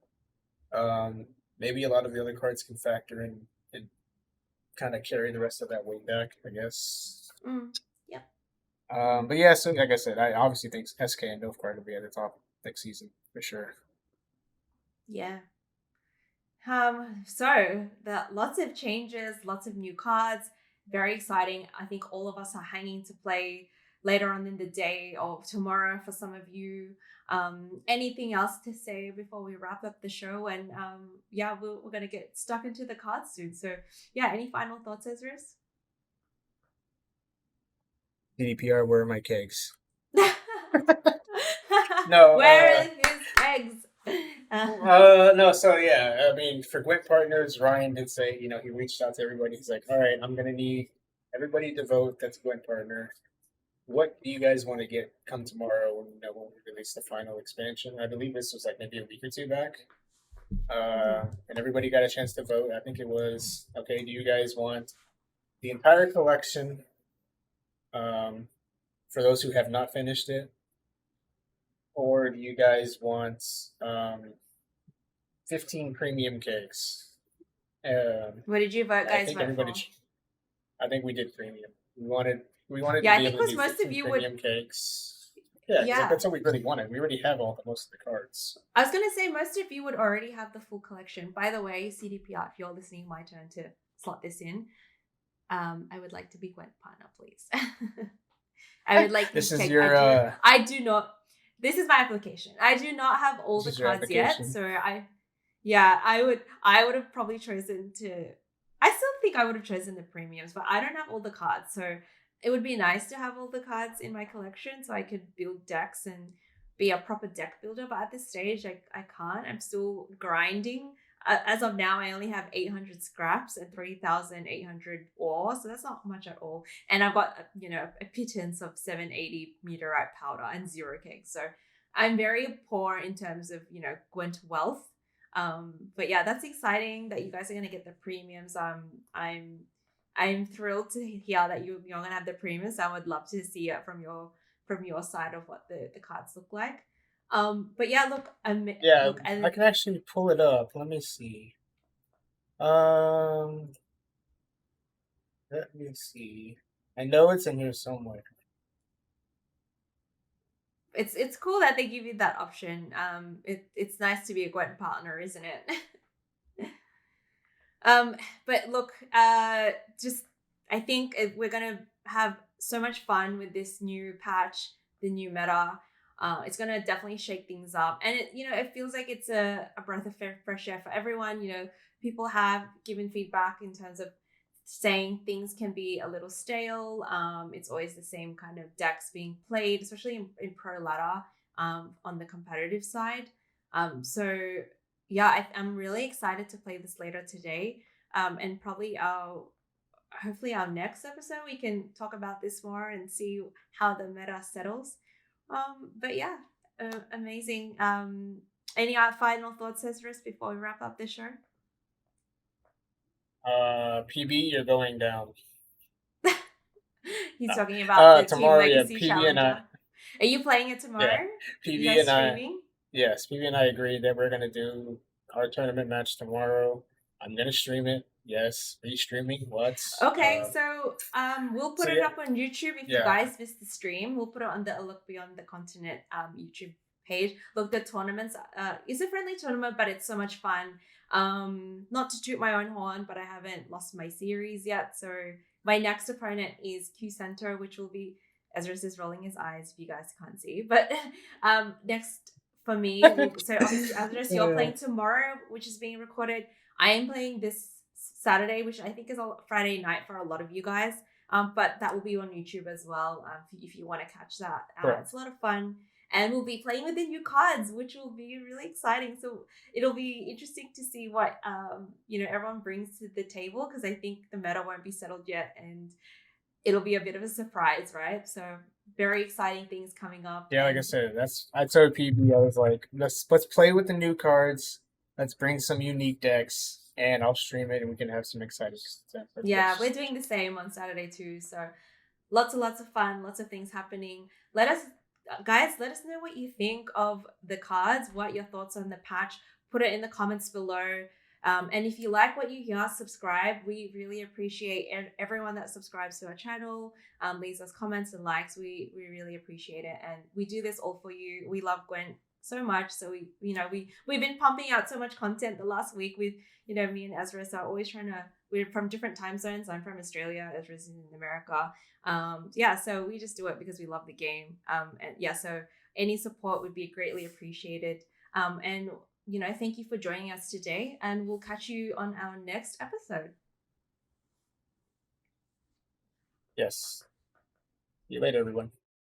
[SPEAKER 2] um, maybe a lot of the other cards can factor in and kind of carry the rest of that weight back, I guess.
[SPEAKER 1] Yep.
[SPEAKER 2] But yeah, so like I said, I obviously think SK and Nilfgaard will be at the top next season for sure.
[SPEAKER 1] Yeah. So lots of changes, lots of new cards, very exciting. I think all of us are hanging to play later on in the day or tomorrow for some of you. Anything else to say before we wrap up the show? And yeah, we're gonna get stuck into the cards soon. So yeah, any final thoughts, Ezra's?
[SPEAKER 2] DDPR, where are my kegs? No,
[SPEAKER 1] Where are his eggs?
[SPEAKER 2] no. So yeah, I mean, for Gwent partners, Ryan did say, he reached out to everybody. He's like, all right, I'm gonna need everybody to vote. That's a Gwent partner. What do you guys want to get come tomorrow when we release the final expansion? I believe this was like maybe a week or two back. And everybody got a chance to vote. I think it was okay. Do you guys want the entire collection? For those who have not finished it, or do you guys want 15 premium cakes?
[SPEAKER 1] What did you vote,
[SPEAKER 2] I
[SPEAKER 1] guys?
[SPEAKER 2] think
[SPEAKER 1] Vote
[SPEAKER 2] everybody.
[SPEAKER 1] for?
[SPEAKER 2] I think we did premium. We wanted to
[SPEAKER 1] Yeah, I
[SPEAKER 2] be
[SPEAKER 1] think
[SPEAKER 2] able to
[SPEAKER 1] because
[SPEAKER 2] do
[SPEAKER 1] most of
[SPEAKER 2] 15
[SPEAKER 1] you would.
[SPEAKER 2] premium cakes. Yeah, because like
[SPEAKER 1] Yeah,
[SPEAKER 2] that's what we really wanted. We already have most of the cards.
[SPEAKER 1] I was gonna say most of you would already have the full collection. By the way, CDPR, if you're listening, my turn to slot this in. I would like to be Gwent partner, please. I would like
[SPEAKER 2] This
[SPEAKER 1] these
[SPEAKER 2] is
[SPEAKER 1] cake.
[SPEAKER 2] your
[SPEAKER 1] I do not. This is my application. I do not have all
[SPEAKER 2] this
[SPEAKER 1] the
[SPEAKER 2] is your
[SPEAKER 1] cards yet,
[SPEAKER 2] application.
[SPEAKER 1] so yeah, I would have probably chosen to. I still think I would have chosen the premiums, but I don't have all the cards, so it would be nice to have all the cards in my collection so I could build decks and be a proper deck builder. But at this stage, I can't. I'm still grinding. As of now, I only have 800 scraps and 3,800 ore, so that's not much at all. And I've got a pittance of 780 meteorite powder and 0 kegs. So I'm very poor in terms of Gwent wealth. But yeah, that's exciting that you guys are gonna get the premiums. I'm thrilled to hear that you're gonna have the premiums. I would love to see it from your side of what the cards look like. But yeah,
[SPEAKER 2] Yeah,
[SPEAKER 1] look,
[SPEAKER 2] I can actually pull it up. Let me see. Um, Let me see. I know it's in here somewhere.
[SPEAKER 1] it's cool that they give you that option. It's nice to be a Gwent partner, isn't it? um, but look, just I think we're gonna have so much fun with this new patch, the new meta. It's gonna definitely shake things up, and it feels like it's a breath of fresh air for everyone. People have given feedback in terms of saying things can be a little stale. It's always the same kind of decks being played, especially in pro ladder, on the competitive side. So yeah, I'm really excited to play this later today. And probably hopefully our next episode we can talk about this more and see how the meta settles. But yeah, amazing. Any final thoughts, Cesarus, before we wrap up the show?
[SPEAKER 2] PB, you're going down.
[SPEAKER 1] He's talking about the Team
[SPEAKER 2] Tomorrow, yeah,
[SPEAKER 1] Legacy
[SPEAKER 2] PB and I,
[SPEAKER 1] Challenger. Are you playing it
[SPEAKER 2] yeah,
[SPEAKER 1] tomorrow? You
[SPEAKER 2] PB
[SPEAKER 1] guys
[SPEAKER 2] and I,
[SPEAKER 1] streaming?
[SPEAKER 2] yes, PB and I agreed that we're gonna do our tournament match tomorrow. I'm gonna stream it. Yes, are you streaming? What?
[SPEAKER 1] Okay, so we'll put
[SPEAKER 2] So
[SPEAKER 1] it
[SPEAKER 2] yeah,
[SPEAKER 1] up on YouTube if you
[SPEAKER 2] yeah,
[SPEAKER 1] guys missed the stream. We'll put it on the Look Beyond the Continent YouTube page. Look, the tournaments is a friendly tournament, but it's so much fun. Not to toot my own horn, but I haven't lost my series yet. So my next opponent is Q Center, which will be Ezra is rolling his eyes if you guys can't see. But next for me, so obviously Ezra, you're
[SPEAKER 2] yeah,
[SPEAKER 1] playing tomorrow, which is being recorded. I am playing this Saturday, which I think is a Friday night for a lot of you guys. But that will be on YouTube as well, if you want to catch that.
[SPEAKER 2] correct.
[SPEAKER 1] It's a lot of fun. And we'll be playing with the new cards, which will be really exciting. So it'll be interesting to see what everyone brings to the table, because I think the meta won't be settled yet, and it'll be a bit of a surprise, right? So very exciting things coming up.
[SPEAKER 2] Yeah, like I
[SPEAKER 1] And
[SPEAKER 2] said, I told PB, I was like, let's play with the new cards. Let's bring some unique decks, and I'll stream it, and we can have some exciting stuff.
[SPEAKER 1] yeah, we're doing the same on Saturday too. So lots of fun, lots of things happening. Guys, let us know what you think of the cards, what your thoughts on the patch. Put it in the comments below. And if you like what you hear, subscribe. We really appreciate everyone that subscribes to our channel, leaves us comments and likes. We really appreciate it, and we do this all for you. We love Gwent so much, so we've been pumping out so much content the last week with me and Ezra. So always we're from different time zones. I'm from Australia, Ezra's in America. Yeah, so we just do it because we love the game. And yeah, so any support would be greatly appreciated. And thank you for joining us today, and we'll catch you on our next episode.
[SPEAKER 2] Yes. See you later, everyone.